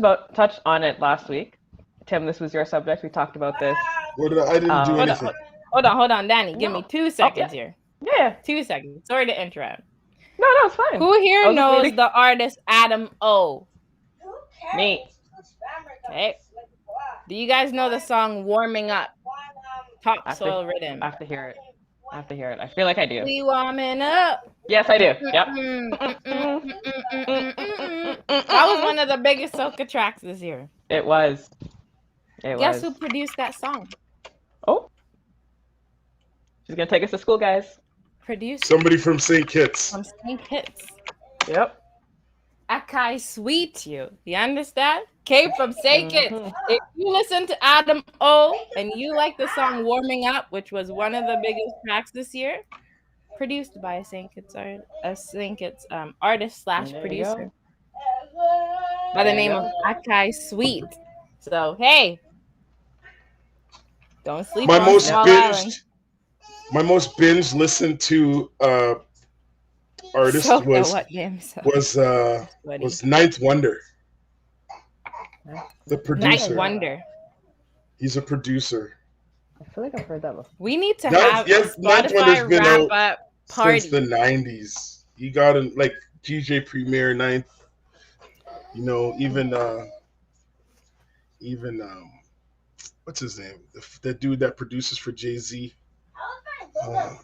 on it last week. Tim, this was your subject. We talked about this. I didn't do anything. Hold on, Danny. Give me 2 seconds here. Yeah. 2 seconds. Sorry to interrupt. No, it's fine. Who here knows the artist Adam O? Me. Okay. Do you guys know the song "Warming Up"? Topsoil Rhythm. I have to hear it. I feel like I do. We warming up. Yes, I do. Yep. That was one of the biggest soca tracks this year. It was. Guess who produced that song? Oh. She's gonna take us to school, guys. Somebody from St. Kitts. From St. Kitts. Yep. Akai Sweet You understand? Came from St. Kitts. If you listen to Adam O and you like the song "Warming Up," which was one of the biggest tracks this year, produced by a St. Kitts artist / producer by the name of Akai Sweet. So hey, don't sleep on Small Island. My most binge listened to artist was Ninth Wonder. The producer. Ninth Wonder. He's a producer. I feel like I've heard that before. We need to have a Spotify wrap up party since the 90s. He got in like DJ Premier Ninth. You know, even what's his name? The dude that produces for Jay-Z.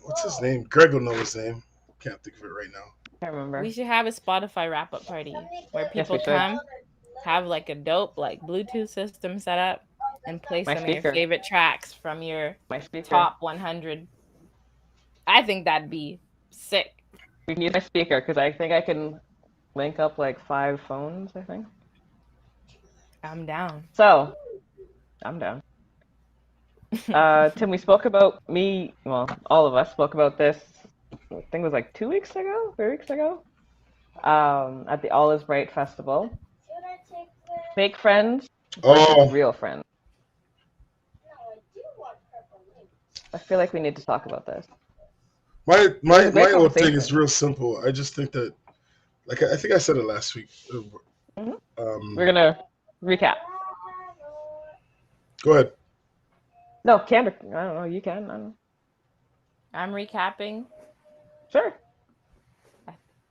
What's his name? Greg will know his name. Can't think of it right now. Can't remember. We should have a Spotify wrap up party where people come, have like a dope like Bluetooth system set up, and play some of your favorite tracks from your top 100. I think that'd be sick. We can use my speaker because I think I can link up like 5 phones. I think. I'm down. So, I'm down. Tim, we spoke about all of us spoke about this, I think it was like 2 weeks ago, 3 weeks ago, at the All Is Bright Festival. Fake friends versus Oh, real friends. I feel like we need to talk about this. my It was my a great my old thing is conversation. real simple. I just think that, like, I think I said it last week. Mhm. Um, We're gonna recap. Go ahead. No, Kendrick, I don't know. You can. I don't know. I'm recapping. Sure.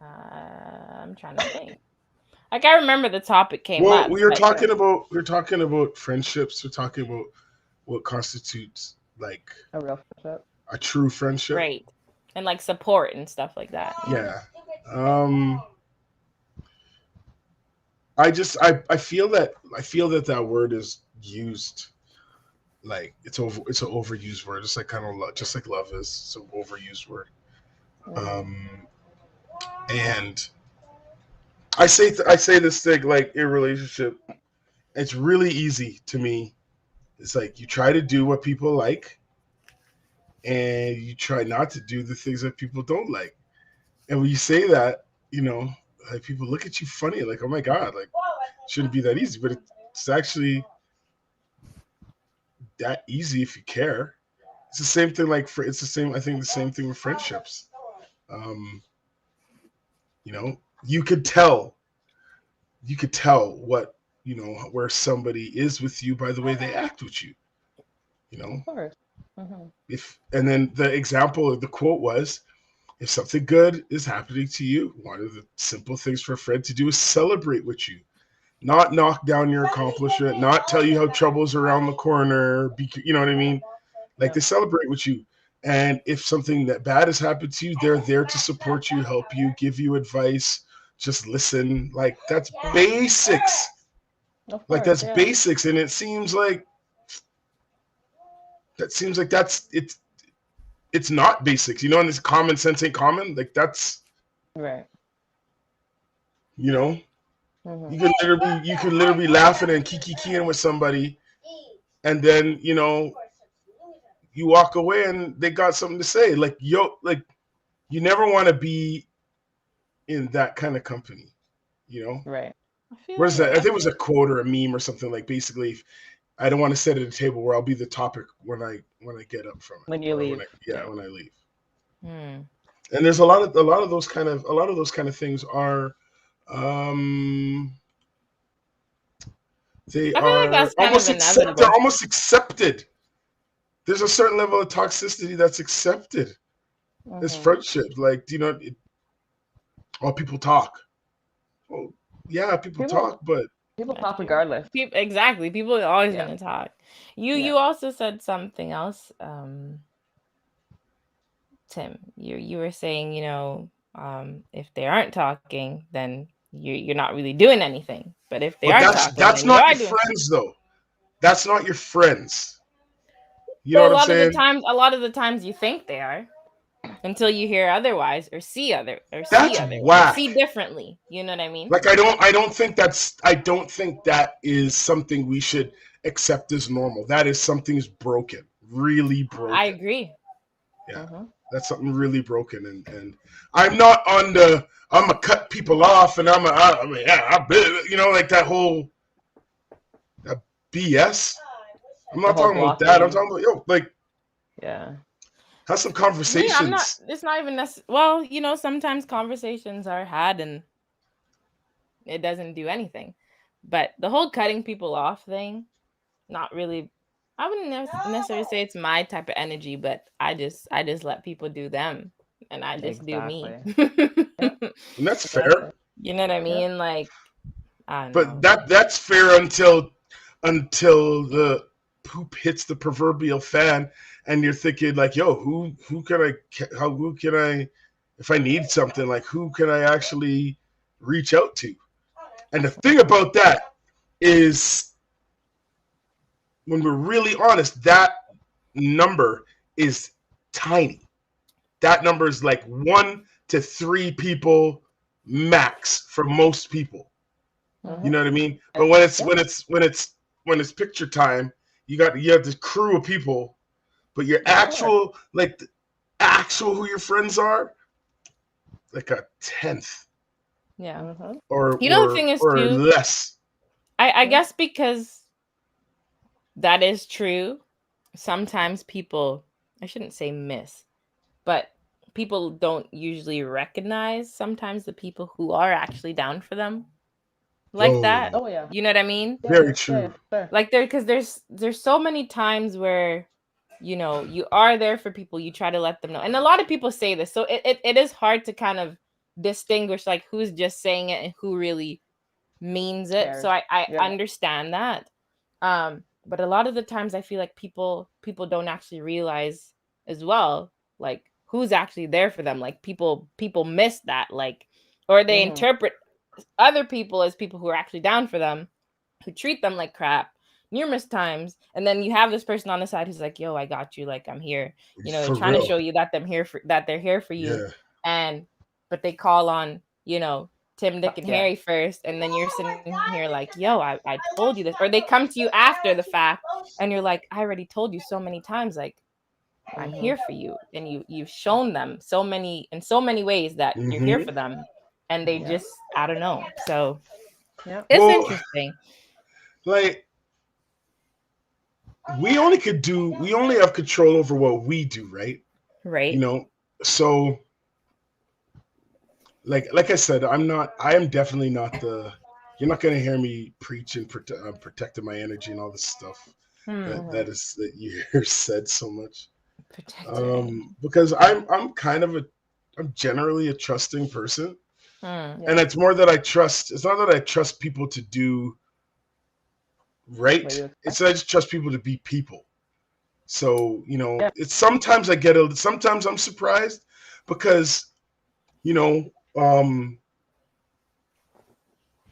I'm trying to think. Like I remember the topic came Well, up, we were but talking about friendships. We're talking about what constitutes like A real friendship. a true friendship. right, and like support and stuff like that. Yeah. Um, I feel that that word is used like it's an overused word. It's like kind of just like love is. It's an overused word. Um, and I say this thing like in relationship. It's really easy to me. It's like you try to do what people like, and you try not to do the things that people don't like. And when you say that, like people look at you funny, like, oh my God, like shouldn't be that easy, but it's actually that easy if you care. It's the same thing. It's the same. I think the same thing with friendships. Um, you know, you could tell. You could tell what where somebody is with you by the way they act with you. You know, Of course. Mm-hmm. and then the example of the quote was, if something good is happening to you, one of the simple things for a friend to do is celebrate with you, not knock down your accomplishment, not tell you how trouble's around the corner. You know what I mean? Like they Yep. celebrate with you. And if something that bad has happened to you, they're there to support you, help you, give you advice, just listen. Like that's basics. Of Like course. that's Yeah. basics. And it seems like that's it's not basics, and this common sense ain't common. Like that's Right. you know, Mm-hmm. you could literally be laughing and kikiing with somebody, and then you walk away and they got something to say. Like like you never want to be in that kind of company. You know, Right. I feel what is like that? I think it was a quote or a meme or something. Like basically, I don't want to sit at a table where I'll be the topic when I get up from it, When you or when leave. I Yeah. when I leave. Hmm. And there's a lot of those kind of things are um they I feel like are that's kind of they're inevitable. almost accepted. There's a certain level of toxicity that's accepted as Mm-hmm. friendship. Like, all people talk. Well, yeah, people People talk, but people That's talk true. regardless. Exactly. People are always Yeah. gonna talk. Yeah. You also said something else, Tim. You were saying, if they aren't talking, then you're not really doing anything. But if they but are that's talking, then you not are your doing. friends though. That's not your friends. You know But what I'm saying? a lot of the times you think they are until you hear otherwise or That's see whack. differently. You know what I mean? Like I don't think that is something we should accept as normal. That is something's broken. Really I broken. agree. Yeah. Mm-hmm. That's something really broken, and I'm not on the I'm gonna cut people off, and like that whole that BS. I'm The not whole talking about that. I'm blocking. talking about like Yeah. have some Me, I'm not. conversations. It's not even necessary. Well, sometimes conversations are had and it doesn't do anything. But the whole cutting people off thing, not really. I wouldn't necessarily say it's my type of energy, but I just let people do them, and I just do me. Exactly. Yep. And that's Exactly. fair. You know what I Yep. mean? Like I don't But know. that's fair until the poop hits the proverbial fan, and you're thinking like, yo, who can I if I need something, like who can I actually reach out to? And the thing about that is, when we're really honest, that number is tiny. That number is like 1 to 3 people max for most people. You know what I mean? But when it's picture time, you have this crew of people, but your actual actual who your friends are, like a tenth. Yeah. Or the thing is or too, less. I guess because that is true. Sometimes people, I shouldn't say miss, but people don't usually recognize sometimes the people who are actually down for them like that. Oh yeah. You know what I mean? Very true. Like because there's so many times where, you are there for people, you try to let them know. And a lot of people say this. So it is hard to kind of distinguish like who's just saying it and who really means it. So I understand that. But a lot of the times I feel like people don't actually realize as well, like who's actually there for them. Like people miss that, like, or they interpret other people as people who are actually down for them, who treat them like crap numerous times. And then you have this person on the side who's like, yo, I got you. Like, I'm here. They're trying to show you that they're here for you. Yeah. But they call on, Tim, Dick, and Harry first, and then you're sitting here like, yo, I told you this. Or they come to you after the fact, and you're like, I already told you so many times, like, I'm here for you. And you've shown them in so many ways that you're here for them. And they just, I don't know. So it's interesting. Like, we only have control over what we do, right? Right. So like I said, I am definitely not you're not going to hear me preach and protecting my energy and all this stuff that you hear said so much. Because I'm generally a trusting person. And it's more that I trust. It's not that I trust people to do right. It's that I just trust people to be people. So, it's sometimes sometimes I'm surprised because,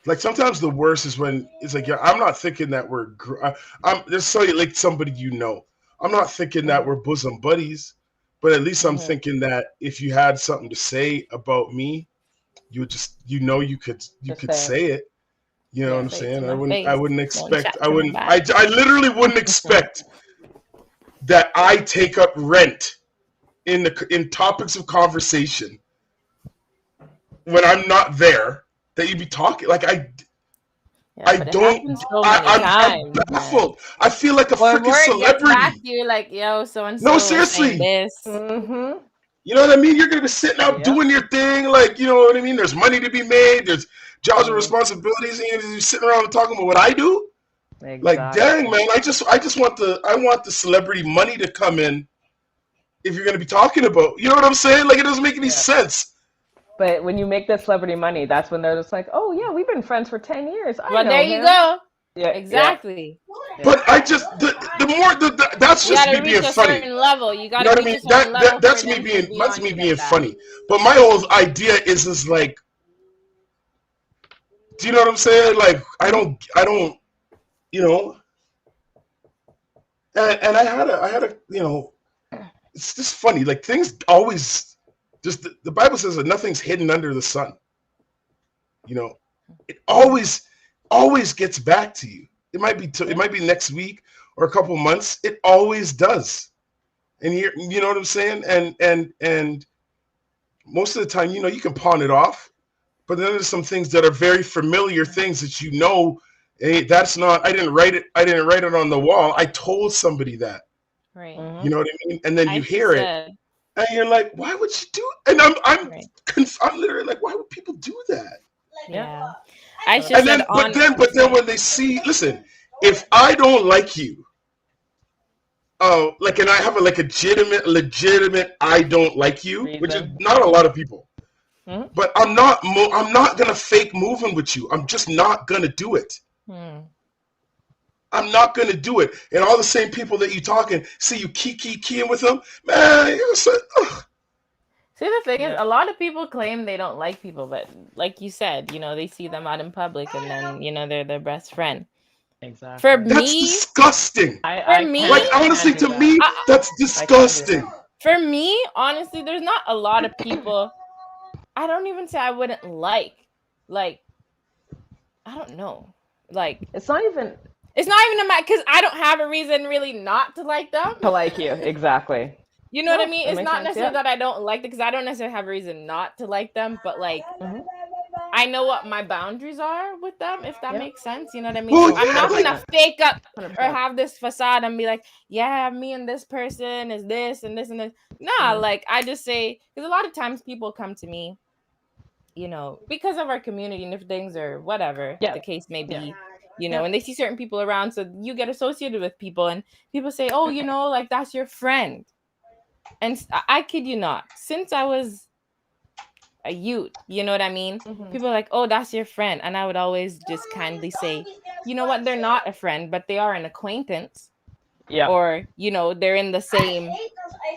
like sometimes the worst is when it's like, I'm not thinking that there's like somebody, I'm not thinking that we're bosom buddies, but at least I'm thinking that if you had something to say about me, you would just, you could say it. You know what I'm saying? I literally wouldn't expect that I take up rent in topics of conversation when I'm not there, that you'd be talking like I'm baffled. I feel like a freaking celebrity. You're like, yo, so and so. No, seriously. This. You know what I mean? You're gonna be sitting out doing your thing, like, you know what I mean? There's money to be made. There's jobs and responsibilities, and you're sitting around and talking about what I do. Exactly. Like, dang, man, I just want the celebrity money to come in. If you're gonna be talking about, you know what I'm saying? Like, it doesn't make any sense. But when you make that celebrity money, that's when they're just like, oh yeah, we've been friends for 10 years. There you go. Yeah, exactly. Yeah. But I just that's just me being funny. Level. You got to reach a certain level. That's me being funny. But my whole idea is like, do you know what I'm saying? Like, I don't, And I had a, it's just funny. Like, things always. Just the Bible says that nothing's hidden under the sun. It always gets back to you. It might be next week or a couple months. It always does. And you know what I'm saying? And most of the time, you can pawn it off. But then there's some things that are very familiar things that hey, that's not. I didn't write it on the wall. I told somebody that. Right. You know what I mean? And then you hear it. And you're like, why would you do it? And I'm literally like, why would people do that? Yeah. But then when they see, listen, if I don't like you, and I have a legitimate I don't like you, which is not a lot of people. But I'm not gonna fake moving with you. I'm just not gonna do it. I'm not going to do it. And all the same people that you talking, see you keying with them, man. See, the thing is, a lot of people claim they don't like people, but like you said, they see them out in public, and then, they're their best friend. Exactly. That's disgusting. Honestly, to me, that's disgusting. For me, honestly, there's not a lot of people. I don't even say I wouldn't like. I don't know. Like, It's not even it's not even a matter because I don't have a reason really not to like them. to like you. Exactly. You know what I No, mean? that It's makes not sense, necessarily yeah. that I don't like them because I don't necessarily have a reason not to like them, but like Mhm. I know what my boundaries are with them, if that Yep. makes sense. You know what I mean? Well, So I'm yeah, not like, gonna fake up or 100%. have this facade and be like, yeah, me and this person is this and this and this. Nah, Mhm. like I just say because a lot of times people come to me, because of our community and if things or whatever Yeah. the case may be, Yeah. and they see certain people around, so you get associated with people and people say, oh, like that's your friend. And I kid you not, since I was a youth, you know what I mean? Mhm. People are like, oh, that's your friend. And I would always just kindly say, you know what? They're not a friend, but they are an acquaintance. Yeah. Or, they're in the same,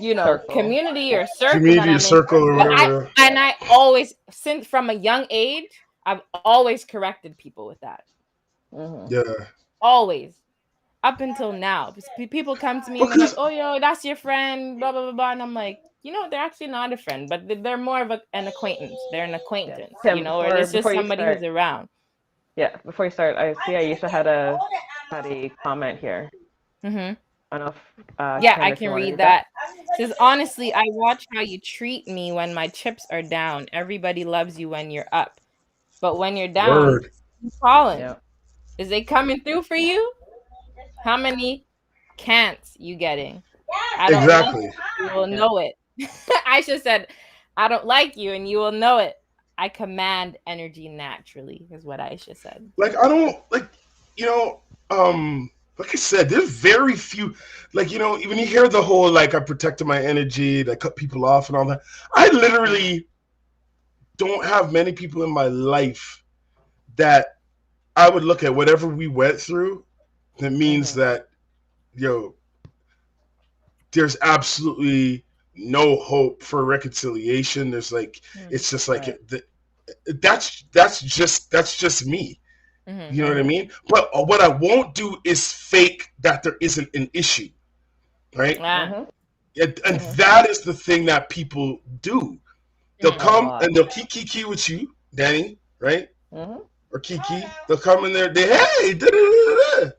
Circle. community or circle that community I'm in. circle or But whatever. I always, since from a young age, I've always corrected people with that. Mhm. Yeah. Always. Up until now. People come to me and they're like, Because oh, yo, that's your friend, blah, blah, blah, blah. And I'm like, they're actually not a friend, but they're more of an acquaintance. They're an acquaintance, Tim, or it's just before you somebody start, who's around. yeah, before you start, I see Aisha had a comment here. Mm-hmm. I don't know if, Yeah, Kim, I if you can want to read read that. It says, honestly, I watch how you treat me when my chips are down. Everybody loves you when you're up. But when you're down, word. who's calling? Yeah. Is they coming through for you? How many can'ts you getting? I don't like Exactly. you, you will Yeah. know it. Aisha said, I don't like you and you will know it. I command energy naturally, is what Aisha said. Like I don't like, like I said, there's very few, like, when you hear the whole, like, I protected my energy, I cut people off and all that. I literally don't have many people in my life that I would look at whatever we went through. That means Mhm. that, there's absolutely no hope for reconciliation. There's like, it's just like, Right. that's just me. Mm-hmm. You know what I mean? But what I won't do is fake that there isn't an issue, right? Mhm. And Mhm. that is the thing that people do. They'll Mhm. A come lot. and they'll kiki with you, Danny, right? Mhm. Or Kiki. They'll come in there, hey, da-da-da-da-da.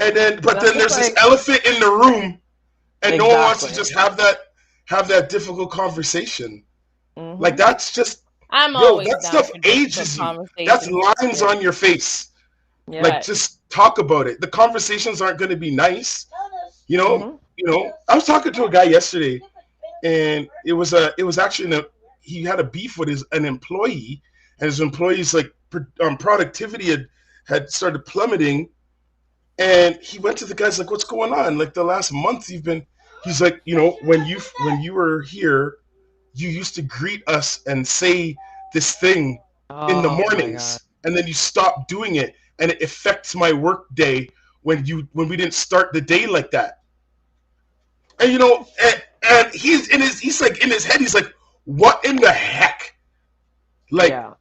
And then, but That's then just there's this like elephant in the room, and no one wants to exactly. just have that difficult conversation. Like Mhm. that's just, I'm yo, always that down stuff for difficult ages you. That's conversations. lines Yeah. on your face. Yeah. Like just talk about it. The conversations aren't going to be nice. You know, Mhm. I was talking to a guy yesterday, and it was actually he had a beef with an employee, and his employee's like productivity had started plummeting, and he went to the guy's like, what's going on? Like the last month you've been. He's like, when you were here, you used to greet us and say this thing in the Oh my God. mornings, and then you stopped doing it, and it affects my work day when we didn't start the day like that. And and he's like in his head, he's like, what in the heck? Like, Yeah.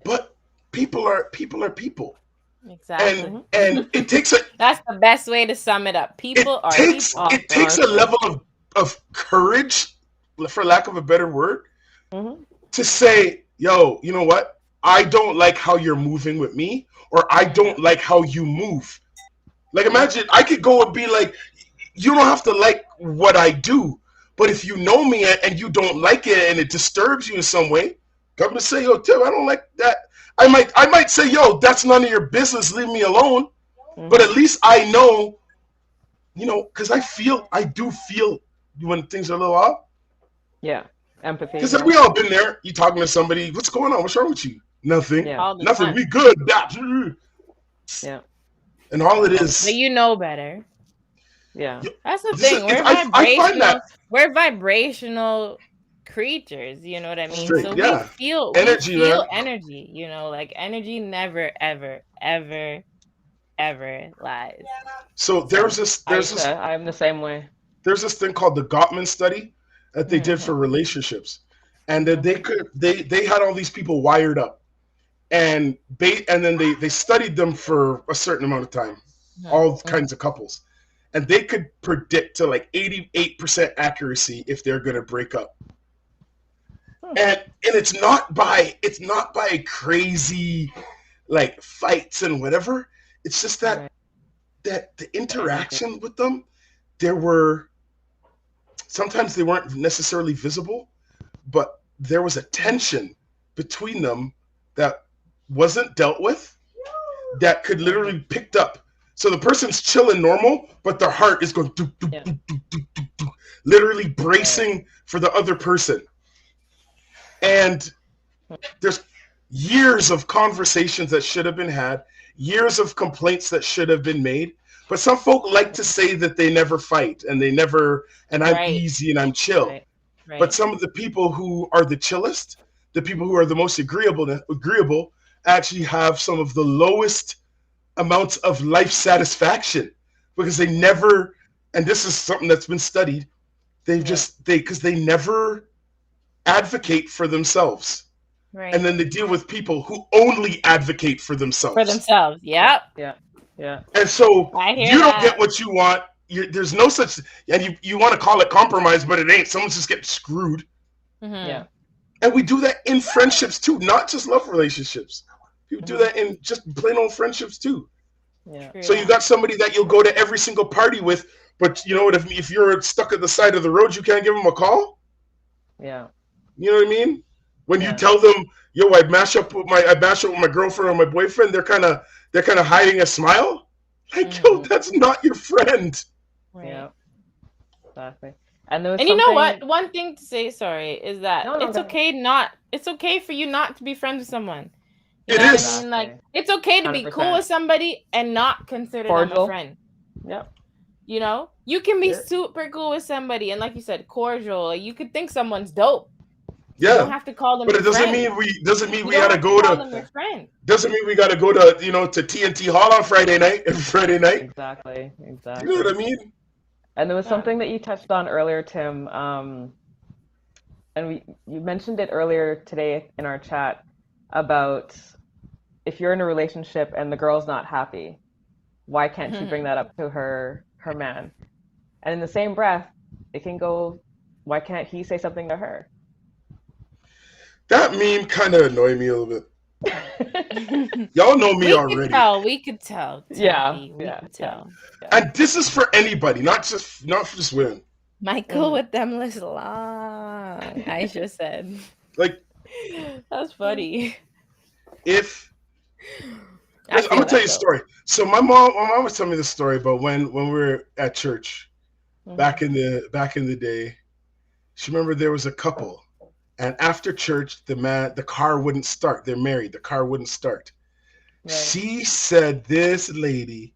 but people are people. Exactly. And it takes That's the best way to sum it up. People are people. it takes a level of courage, for lack of a better word, Mhm. to say, yo, you know what? I don't like how you're moving with me, or I don't like how you move. Like, imagine I could go and be like, you don't have to like what I do, but if you know me and you don't like it and it disturbs you in some way, come and say, yo, Tim, I don't like that. I might say, yo, that's none of your business. Leave me alone. But at Mhm. least I know, because I do feel when things are a little off. Yeah. Empathy. Because Yeah. we all been there. You talking to somebody, what's going on? What's wrong with you? Nothing. Yeah. All the Nothing. time. We good. Yeah. And all it But is. you know better. Yeah. That's the This thing. is- We're I find vibrational. that We're vibrational creatures. You know what I mean? straight. So Yeah. we Energy, feel man. energy. Like energy never, ever, ever, ever lies. So there's this Aisha, I'm the same way. there's this thing called the Gottman study that they did Mhm. for relationships, and that they had all these people wired up, and then they studied them for a certain amount of time, all kinds of couples, and they could predict to like 88% accuracy if they're going to break up. And it's not by crazy like fights and whatever. It's just that Right. the interaction with them, there were sometimes they weren't necessarily visible, but there was a tension between them that wasn't dealt with, that could literally be picked up. So the person's chilling normal, but their heart is going doop, doop, Yeah. doop, doop, doop, doop, doop, literally bracing for the other person. And there's years of conversations that should have been had, years of complaints that should have been made. But some folk like to say that they never fight and they never, and I'm Right. easy and I'm chill. Right. Right. But some of the people who are the chillest, the people who are the most agreeable, actually have some of the lowest amounts of life satisfaction because they never, and this is something that's been studied, because they never advocate for themselves. Right. And then they deal with people who only advocate for themselves. For themselves. Yep. Yeah. And so I hear you don't that. get what you want. There's no such, and you want to call it compromise, but it ain't. Someone's just getting screwed. Mhm. Yeah. And we do that in friendships too, not just love relationships. People do that in just plain old friendships too. Yeah. True So you that. got somebody that you'll go to every single party with, but you know what? If you're stuck at the side of the road, you can't give them a call. Yeah. You know what I mean? When you Yeah. tell them, "Yo, I mash up with my girlfriend or my boyfriend," they're kind of hiding a smile. Like, yo, that's not your friend. Right. Yeah. Exactly. And there was And you know what? something- One thing to say, sorry, is that No, it's go okay it's okay for you not to be friends with someone. You It know what is. I mean? Like, Exactly. it's okay to be cool 100%. with somebody and not consider them a Cordial. friend. Yep. You know? You can be Yeah. super cool with somebody and, like you said, cordial. Like, you could think someone's dope. You don't Yeah, have to call them but your it doesn't friend. mean we You gotta don't have go call them to. your friend. Doesn't mean we gotta go to to TNT Hall on Friday night. Exactly. You know what I mean? And there was Yeah. something that you touched on earlier, Tim, and you mentioned it earlier today in our chat about if you're in a relationship and the girl's not happy, why can't she bring that up to her man? And in the same breath, it can go, why can't he say something to her? That meme kind of annoyed me a little bit. Y'all know me already. We could tell. Yeah, Tony, we yeah, could tell. And this is for anybody, not for just women. Michael with them lists long. Aisha said. Like, That's funny. if I I'm feel gonna tell you a that, story. So my mom was telling me this story about when we were at church back in the day. She remembered there was a couple, and after church, the car wouldn't start. They're married. The car wouldn't start. Right. She said this lady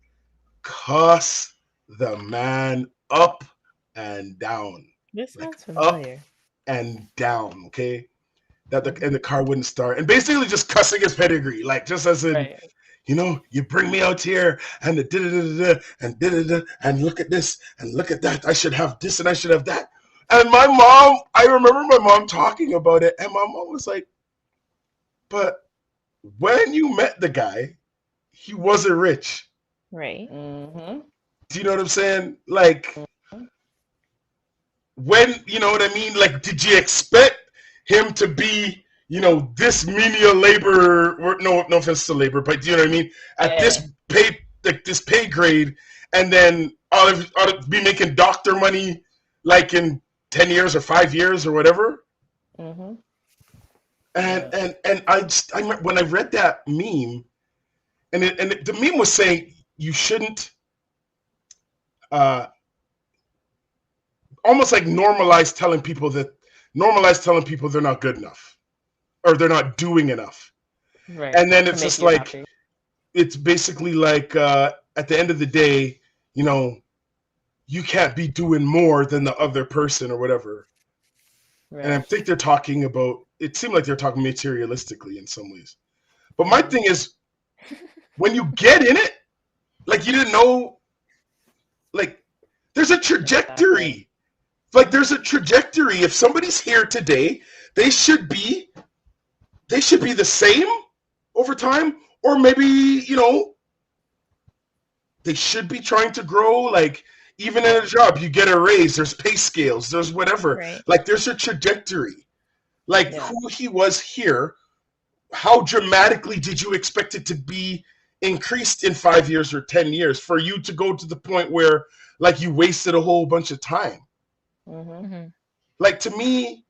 cussed the man up and down. This Like, sounds familiar. And down, okay? And the car wouldn't start. And basically just cussing his pedigree, like just as in, Right. you bring me out here and the da-da-da-da and da-da-da and look at this and look at that. I should have this and I should have that. And I remember my mom talking about it, and my mom was like, but when you met the guy, he wasn't rich. Right. Mm-hmm. Do you know what I'm saying? Like, when, you know what I mean? Like, did you expect him to be, this menial labor? No offense to labor, but do you know what I mean? At this pay grade, and then ought to be making doctor money, like in 10 years or 5 years or whatever. Mm-hmm. And I remember when I read that meme, and the meme was saying you shouldn't, almost like normalize telling people they're not good enough or they're not doing enough. Right. And then To it's make just you like, happy. it's basically like, at the end of the day, you can't be doing more than the other person or whatever. Right. And I think they're talking about, it seemed like they're talking materialistically in some ways. But my thing is, when you get in it, like, you didn't know, like, there's a trajectory. Like, there's a trajectory. If somebody's here today, they should be the same over time, or maybe, they should be trying to grow. Like, even in a job, you get a raise, there's pay scales, there's whatever. Right. Like, there's a trajectory. Like, Yeah. who he was here, how dramatically did you expect it to be increased in 5 years or 10 years for you to go to the point where like you wasted a whole bunch of time? Mm-hmm. Like to me,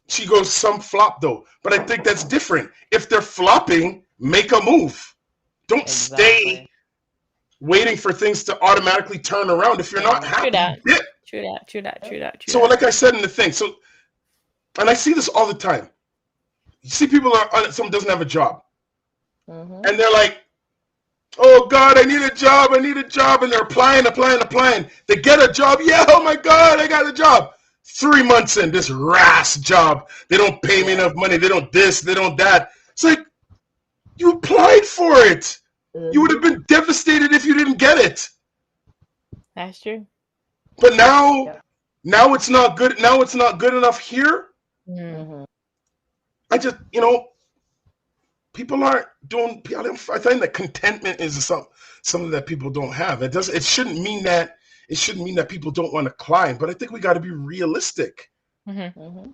she goes, some flop though, but I think that's different. If they're flopping, make a move. Don't stay waiting for things to automatically turn around. If you're not happy, True that. So like I said in the thing, so, and I see this all the time. You see people someone doesn't have a job. Mm-hmm. And they're like, oh God, I need a job. And they're applying. They get a job. Yeah, oh my God, I got a job. 3 months in, this RAS job. They don't pay me enough money. They don't this, they don't that. It's like, you applied for it. You would have been devastated if you didn't get it. That's true. But now it's not good. Now it's not good enough here. Mm-hmm. I just, people aren't doing. I find that contentment is something that people don't have. It shouldn't mean that people don't want to climb. But I think we got to be realistic. Mm-hmm.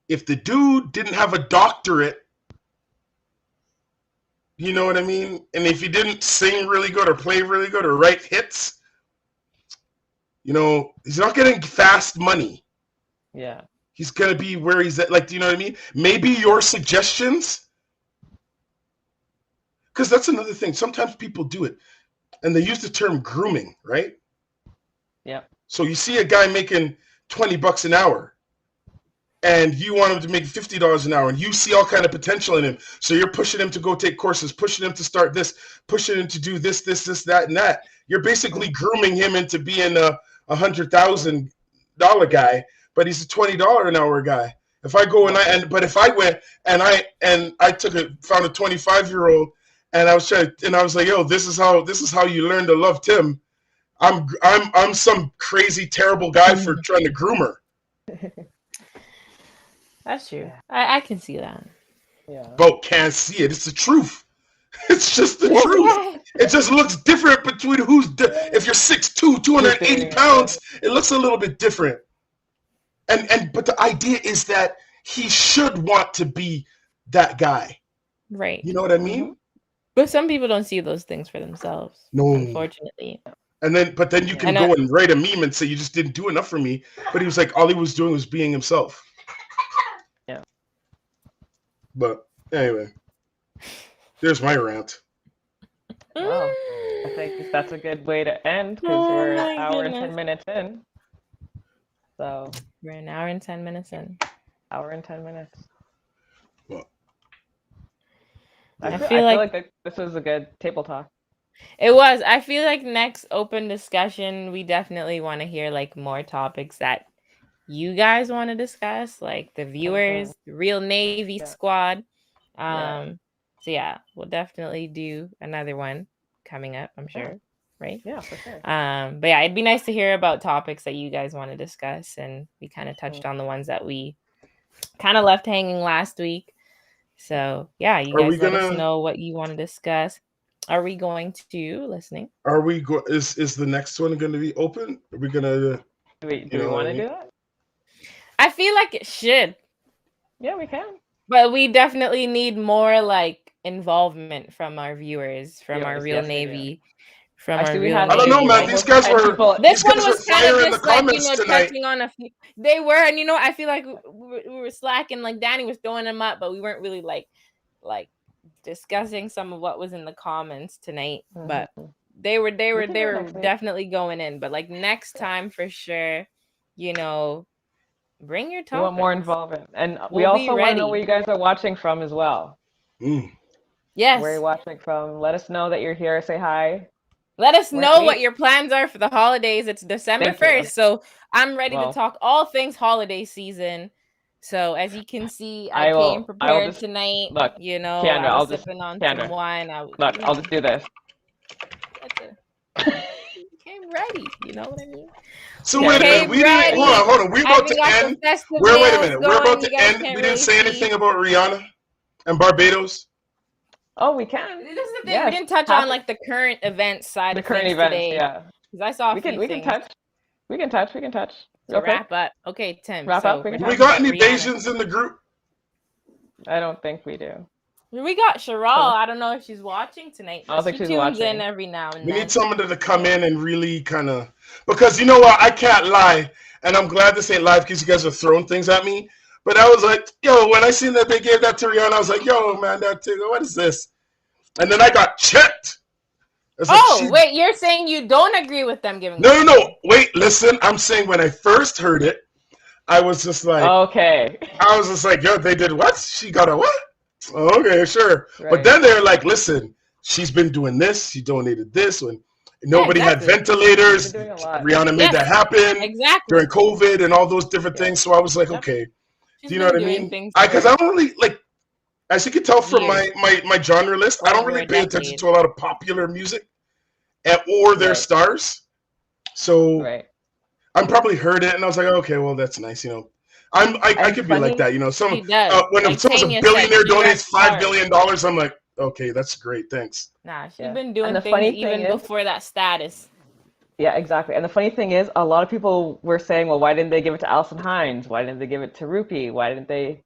If the dude didn't have a doctorate, you know what I mean, and if he didn't sing really good or play really good or write hits, he's not getting fast money. Yeah. He's going to be where he's at. Like, do you know what I mean? Maybe your suggestions, because that's another thing. Sometimes people do it, and they use the term grooming, right? Yeah. So you see a guy making $20 an hour, and you want him to make $50 an hour, and you see all kind of potential in him. So you're pushing him to go take courses, pushing him to start this, pushing him to do this, that, and that. You're basically grooming him into being a $100,000 guy, but he's a $20 an hour guy. If I go if I went and I found a 25-year-old, and I was like, yo, this is how you learn to love Tim. I'm some crazy terrible guy for trying to groom her. That's true. I can see that. Yeah. But can't see it. It's the truth. It's just the truth. It just looks different between if you're 6'2", 280 pounds, it looks a little bit different. But the idea is that he should want to be that guy. Right. You know what I mean? But some people don't see those things for themselves. No. Unfortunately. But then you can go and write a meme and say you just didn't do enough for me. But he was like, all he was doing was being himself. Yeah. But anyway, there's my rant. Wow. I think that's a good way to end because we're an hour and 10 minutes in. So we're an hour and 10 minutes in. Hour and 10 minutes. Well, I feel like this was a good table talk. It was. I feel like next open discussion, we definitely want to hear like more topics that you guys want to discuss, like the viewers, the Real Navy Squad. So yeah, we'll definitely do another one coming up, I'm sure. Right? Yeah, for sure. But yeah, it'd be nice to hear about topics that you guys want to discuss, and we kind of touched on the ones that we kind of left hanging last week. So yeah, you guys let us know what you want to discuss. Are we going to listening? Are we is the next one going to be open? Are we gonna? Do we want to do that? I feel like it should. Yeah, we can. But we definitely need more like involvement from our viewers, from our Real Navy. From our Real Navy. I don't know, man. These guys were. This one was kind of just like, touching on a few. They were, and I feel like we were slacking. Like Danny was throwing them up, but we weren't really like discussing some of what was in the comments tonight. Mm-hmm. But they were definitely going in. But like next time for sure, bring your topics. We want more involvement, and we also want to know where you guys are watching from as well. Yes, where you're watching from. Let us know that you're here. Say hi. Let us know what your plans are for the holidays. It's December 1st, so I'm ready to talk all things holiday season. So as you can see, I came prepared tonight. Look, Kendra, I was sipping on some wine. I'll just do this. Came ready. You know what I mean? So wait a minute. Hold on. We're about to end. Wait a minute. We're about to end. We didn't say anything about Rihanna and Barbados. Oh, we can. This is the thing. Yes. We didn't touch on like the current events side of things today. Yeah. Because I saw a few We can touch. So wrap up. Okay, Tim. Wrap up. We got any Asians in the group? I don't think we do. We got Cheryl. I don't know if she's watching tonight, I don't but think she she's tunes in watching. every now and We then. need somebody to come in and really kind of, because you know what, I can't lie, and I'm glad this ain't live because you guys are throwing things at me. But I was like, yo, when I seen that they gave that to Rihanna, I was like, yo, man, what is this? And then I got checked. It's like, Oh, wait, you're saying you don't agree with them giving No. Wait, listen. I'm saying when I first heard it, I was just like, Okay. I was just like, yo, they did what? She got a what? Oh, okay, sure. Right. But then they're like, listen, she's been doing this. She donated this when nobody had ventilators. She's been doing a lot. Rihanna made that happen during COVID and all those different things. So I was like, okay, do you know what I mean? Because I don't really like, as you can tell from my genre list, I don't really pay attention to a lot of popular music or their stars. So I probably heard it and I was like, okay, well, that's nice, you know. I could be like that, you know. When like someone's a billionaire donates $5 billion, I'm like, okay, that's great, thanks. Nah, she's been doing things even before that status. Yeah, exactly. And the funny thing is, a lot of people were saying, well, why didn't they give it to Alison Hines? Why didn't they give it to Rupee? Why didn't they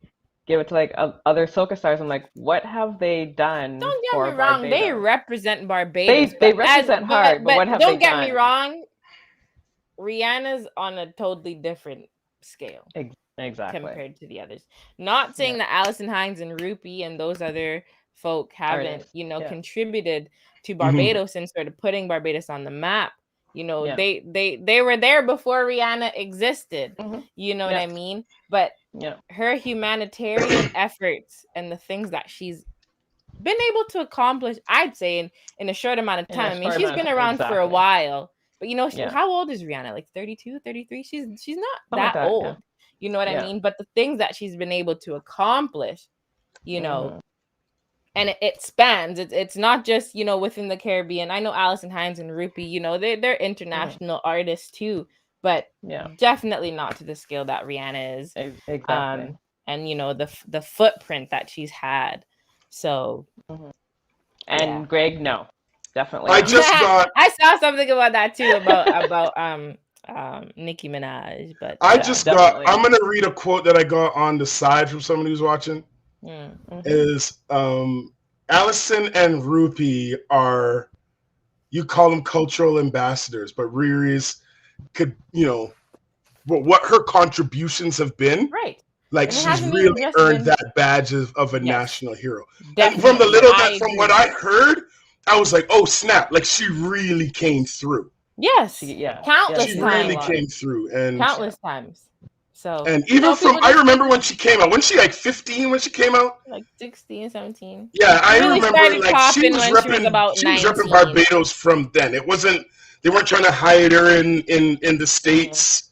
give it to like other soca stars? I'm like, what have they done? Don't get me wrong, Barbados? They represent Barbados. They represent hard, but what have they done? Don't get me wrong, Rihanna's on a totally different scale. Exactly. Compared to the others. Not saying that Alison Hines and Rupee and those other folk haven't, contributed to Barbados and sort of putting Barbados on the map. You know, they were there before Rihanna existed. You know what I mean? But her humanitarian efforts and the things that she's been able to accomplish, I'd say in a short amount of time. I mean, she's been around for a while. But you know, how old is Rihanna? Like 32, 33? She's not that old. Yeah. You know what I mean? But the things that she's been able to accomplish, you know, and it spans. It's not just, you know, within the Caribbean. I know Alison Hines and Rupee, you know, they're international artists too, but definitely not to the scale that Rihanna is. Exactly. And you know, the footprint that she's had. So and Greg, no, definitely. I saw something about that too, about Nicki Minaj, but I'm gonna read a quote that I got on the side from somebody who's watching. Is Alison and Rupee are, you call them cultural ambassadors, but Riri's could, you know, what her contributions have been, right? Like she's really earned that badge of a national hero. Definitely. And from the little bit from what I heard, I was like, oh snap, like she really came through. Yes, countless times. She really came through, and countless times. So, and even I remember when she came out. When she like 15 when she came out, like 16, 17. Yeah, I remember like she was repping Barbados from then. It wasn't, they weren't trying to hide her in the States.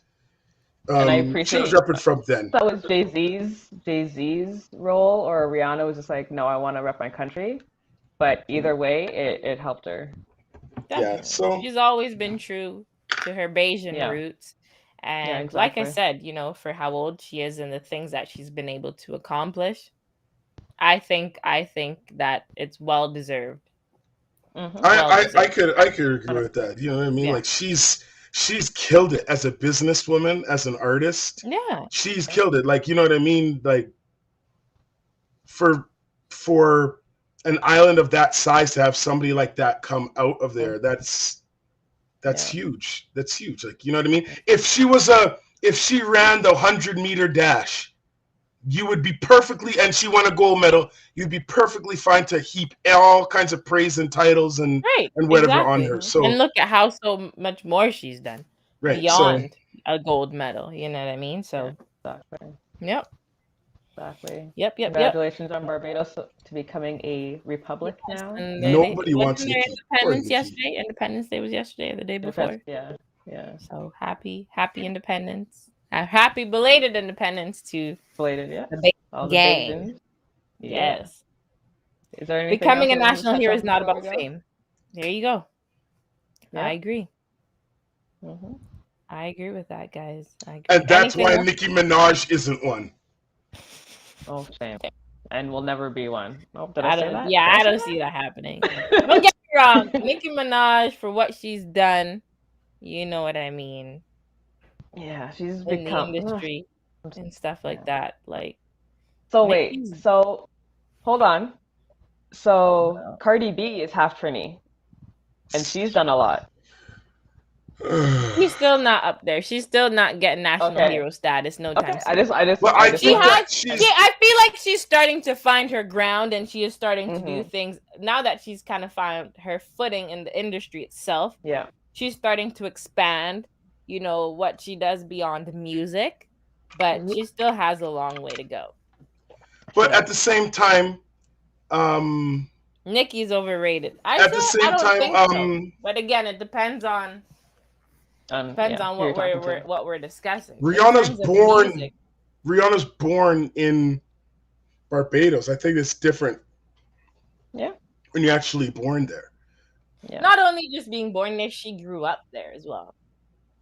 And I appreciate she was repping from then. That was Jay-Z's role, or Rihanna was just like, no, I want to rep my country. But either way, it helped her. Definitely. Yeah, so she's always been true to her Bayesian roots. And like I said, you know, for how old she is and the things that she's been able to accomplish, I think that it's well deserved. I could agree with that. You know what I mean? Yeah. Like she's killed it as a businesswoman, as an artist. Yeah, she's killed it. Like, you know what I mean? Like for an island of that size to have somebody like that come out of there, that's huge. That's huge. Like, you know what I mean? If she ran the 100-meter dash, you would be perfectly, and she won a gold medal, you'd be perfectly fine to heap all kinds of praise and titles and whatever on her. So, and look at how so much more she's done beyond a gold medal. You know what I mean? So, Yep. Congratulations on Barbados to becoming a republic now. Nobody wants to independence yesterday. Independence Day was yesterday or the day before. Yeah. So happy independence. Happy belated independence to the gang. Yes. Is there becoming a national hero is not about fame. There you go. Yeah. I agree. Mm-hmm. I agree with that, guys. I agree. And that's why Nicki Minaj isn't one. Oh, shame. And will never be one. Oh, did I say that? Yeah, I don't see that happening. Don't get me wrong. Nicki Minaj, for what she's done, you know what I mean. Yeah, she's in the industry and stuff like that. Like, So wait, Nicki's so hold on. So Cardi B is half Trini, and she's done a lot. She's still not up there. She's still not getting national Okay. hero status no Okay. time I soon. just Well, I I just She think want that has. she's I feel like she's starting to find her ground, and she is starting to do Mhm. things now that she's kind of found her footing in the industry itself. yeah. She's starting to expand, you know, what she does beyond music, but she still has a long way to go. but at the same time, um, Nicki's overrated. at the I same don't time, think so. But again, it depends on Yeah, who you're talking to. what we're discussing. In Rihanna's terms of born. music, Rihanna's born in Barbados. I think it's different Yeah. when you're actually born there. Yeah. not only just being born there, she grew up there as well.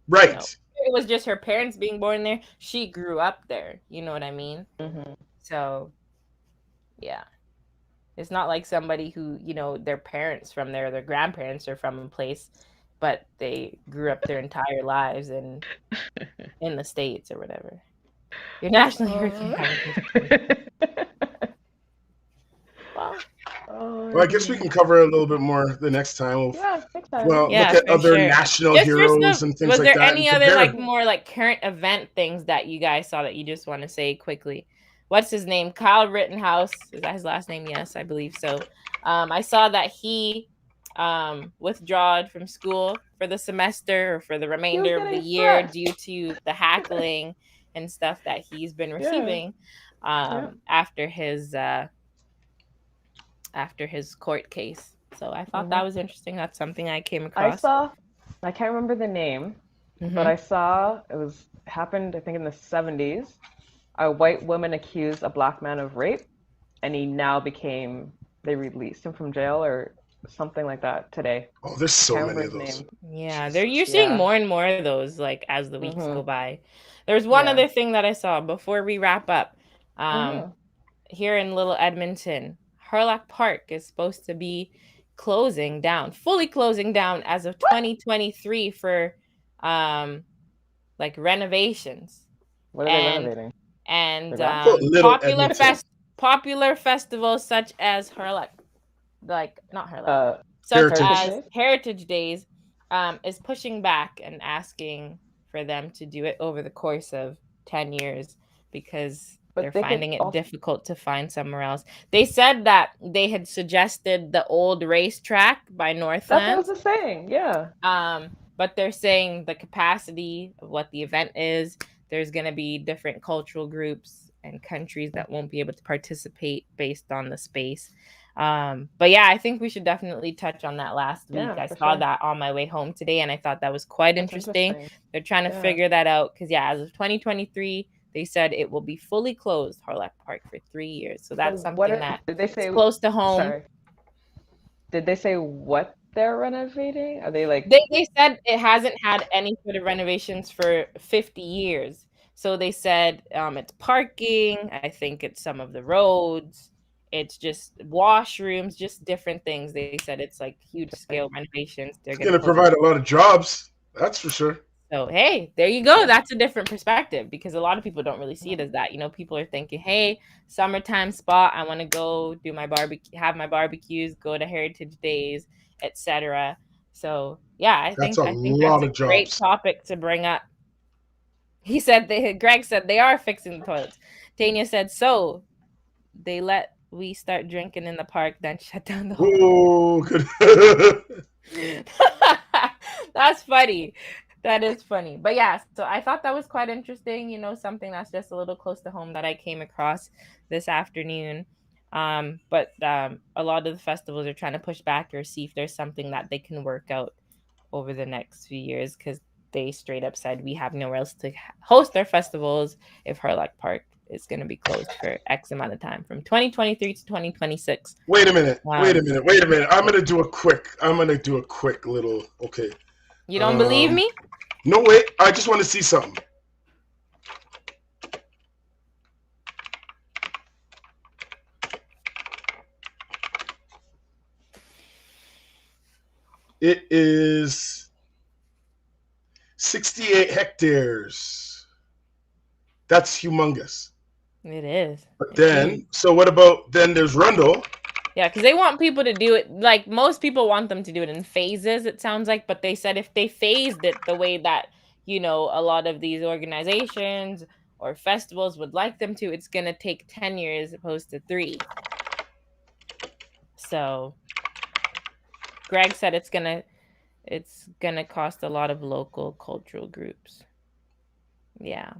Right. You know, it was just her parents being born there. She grew up there. You know what I mean? Mm-hmm. So, yeah. It's not like somebody who, you know, their parents from there, their grandparents are from a place, but they grew up their entire lives in the States or whatever. Your national hero. Well, I guess we can cover a little bit more the next time. Yeah, next time. Well, Yeah, look at for other sure. national Just for heroes some- and things was like there that. any and other compare. like more like current event things that you guys saw that you just want to say quickly? What's his name? Kyle Rittenhouse. Is that his last name? Yes, I believe so. I saw that he withdrawed from school for the semester or for the remainder of the getting year stressed. due to the hackling and stuff that he's been receiving after his court case. So I thought that was interesting. That's something I came across. I can't remember the name, Mhm. but I saw happened, I think, in the 70s. A white woman accused a black man of rape, and they released him from jail or something like that today. Oh, there's so Can't many remember of his those. name. Yeah, Jesus. you're seeing Yeah. more and more of those like as the weeks go Mhm. by. There's one Yeah. other thing that I saw before we wrap up. Mhm. Here in Little Edmonton, Hurlock Park is supposed to be fully closing down as of 2023 for like renovations. What are they renovating? And For that? Little Edmonton. popular festivals such as Hurlock, like not Hurlock, such Heritage as Days? Heritage Days, is pushing back and asking for them to do it over the course of 10 years because But they're they could finding it also- difficult to find somewhere else. They said that they had suggested the old racetrack by That's what I Northlands. was just saying. Yeah. But they're saying the capacity of what the event is, there's going to be different cultural groups and countries that won't be able to participate based on the space. But yeah, I think we should definitely touch on that last week. Yeah, I for saw sure. that on my way home today, and I thought that was quite That's interesting. They're trying to Yeah. figure that out because, yeah, as of 2023, they said it will be fully closed, Hurlock Park, for 3 years. So that's something that did they say? is close to home. Sorry. Did they say what they're renovating? Are they like? They said it hasn't had any sort of renovations for 50 years. So they said it's parking. I think it's some of the roads. It's just washrooms, just different things. They said it's like huge scale renovations. They're It's going to provide a lot of jobs. That's for sure. So, hey, there you go. That's a different perspective because a lot of people don't really see it as that. You know, people are thinking, hey, summertime spot. I want to go do my barbecue, have my barbecues, go to Heritage Days, etc. So, yeah, I think that's a great topic to bring up. He said, Greg said they are fixing the toilets. Tanya said, so they let we start drinking in the park, then shut down the whole. Oh, good. That's funny. That is funny. But yeah, so I thought that was quite interesting, you know, something that's just a little close to home that I came across this afternoon. But a lot of the festivals are trying to push back or see if there's something that they can work out over the next few years because they straight up said we have nowhere else to host their festivals if Hurlock Park is going to be closed for X amount of time from 2023 to 2026. Wait a minute. I'm going to do a quick little, okay. You don't believe me? No, wait. I just want to see something. It is 68 hectares. That's humongous. It is. But It's then, huge. so what about then? There's Rundle. Yeah, because they want people to do it like most people want them to do it in phases, it sounds like. But they said if they phased it the way that, a lot of these organizations or festivals would like them to, it's going to take 10 years opposed to 3. So Greg said it's gonna cost a lot of local cultural groups. Yeah.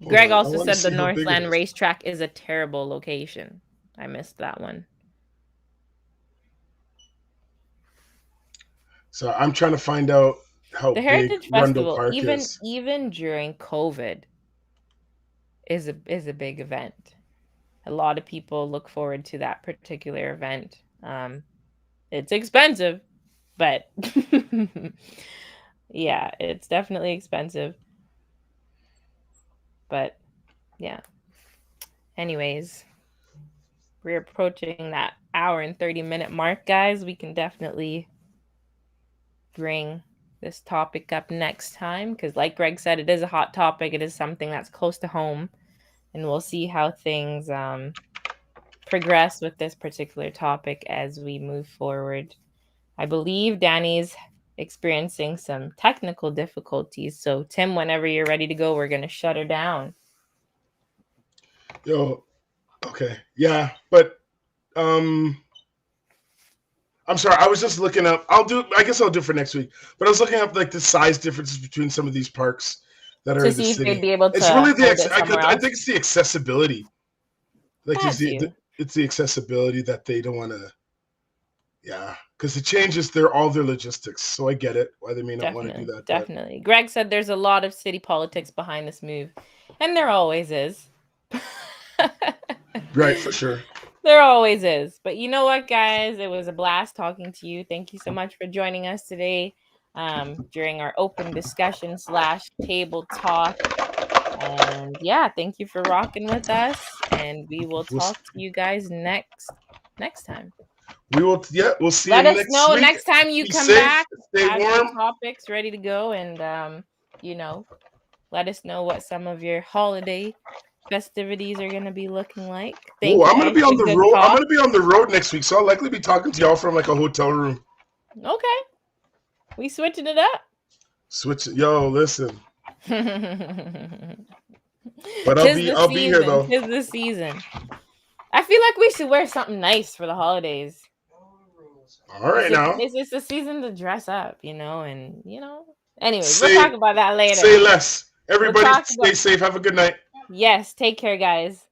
Greg also said the Northland racetrack is a terrible location. I missed that one. So I'm trying to find out how the big Heritage Rundle Festival, Park is. even during COVID, is a big event. A lot of people look forward to that particular event. It's expensive, but yeah, it's definitely expensive. But yeah. Anyways, we're approaching that hour and 30-minute mark, guys. We can definitely bring this topic up next time because, like Greg said, it is a hot topic. It is something that's close to home, and we'll see how things progress with this particular topic as we move forward. I believe Danny's experiencing some technical difficulties. So, Tim, whenever you're ready to go, we're going to shut her down. Yo, okay. Yeah, but I'm sorry. I was just looking up. I guess I'll do it for next week. But I was looking up like the size differences between some of these parks that are in the city. To see if they'd be able to. It's really I think it's the accessibility. Like it's the accessibility that they don't want to. Yeah, because it changes all their logistics. So I get it why they may not want to do that. Definitely. But Greg said there's a lot of city politics behind this move, and there always is. Right, for sure. There always is. But you know what, guys? It was a blast talking to you. Thank you so much for joining us today during our open discussion / table talk. And yeah, thank you for rocking with us. And we will talk to you guys next time. We will. Yeah, we'll see. Let you us next know week. next time you come safe, back. Stay have warm. your topics ready to go, and let us know what some of your holiday festivities are going to be looking like. I'm going to be on the road. I'm going to be on the road next week, so I'll likely be talking to y'all from like a hotel room. Okay, we switching it up. Yo, listen. But I'll be here though. Tis the season. I feel like we should wear something nice for the holidays. All right, now it's a season to dress up, and Anyways, we'll talk about that later. Say less. Everybody stay safe. Have a good night. Yes, take care, guys.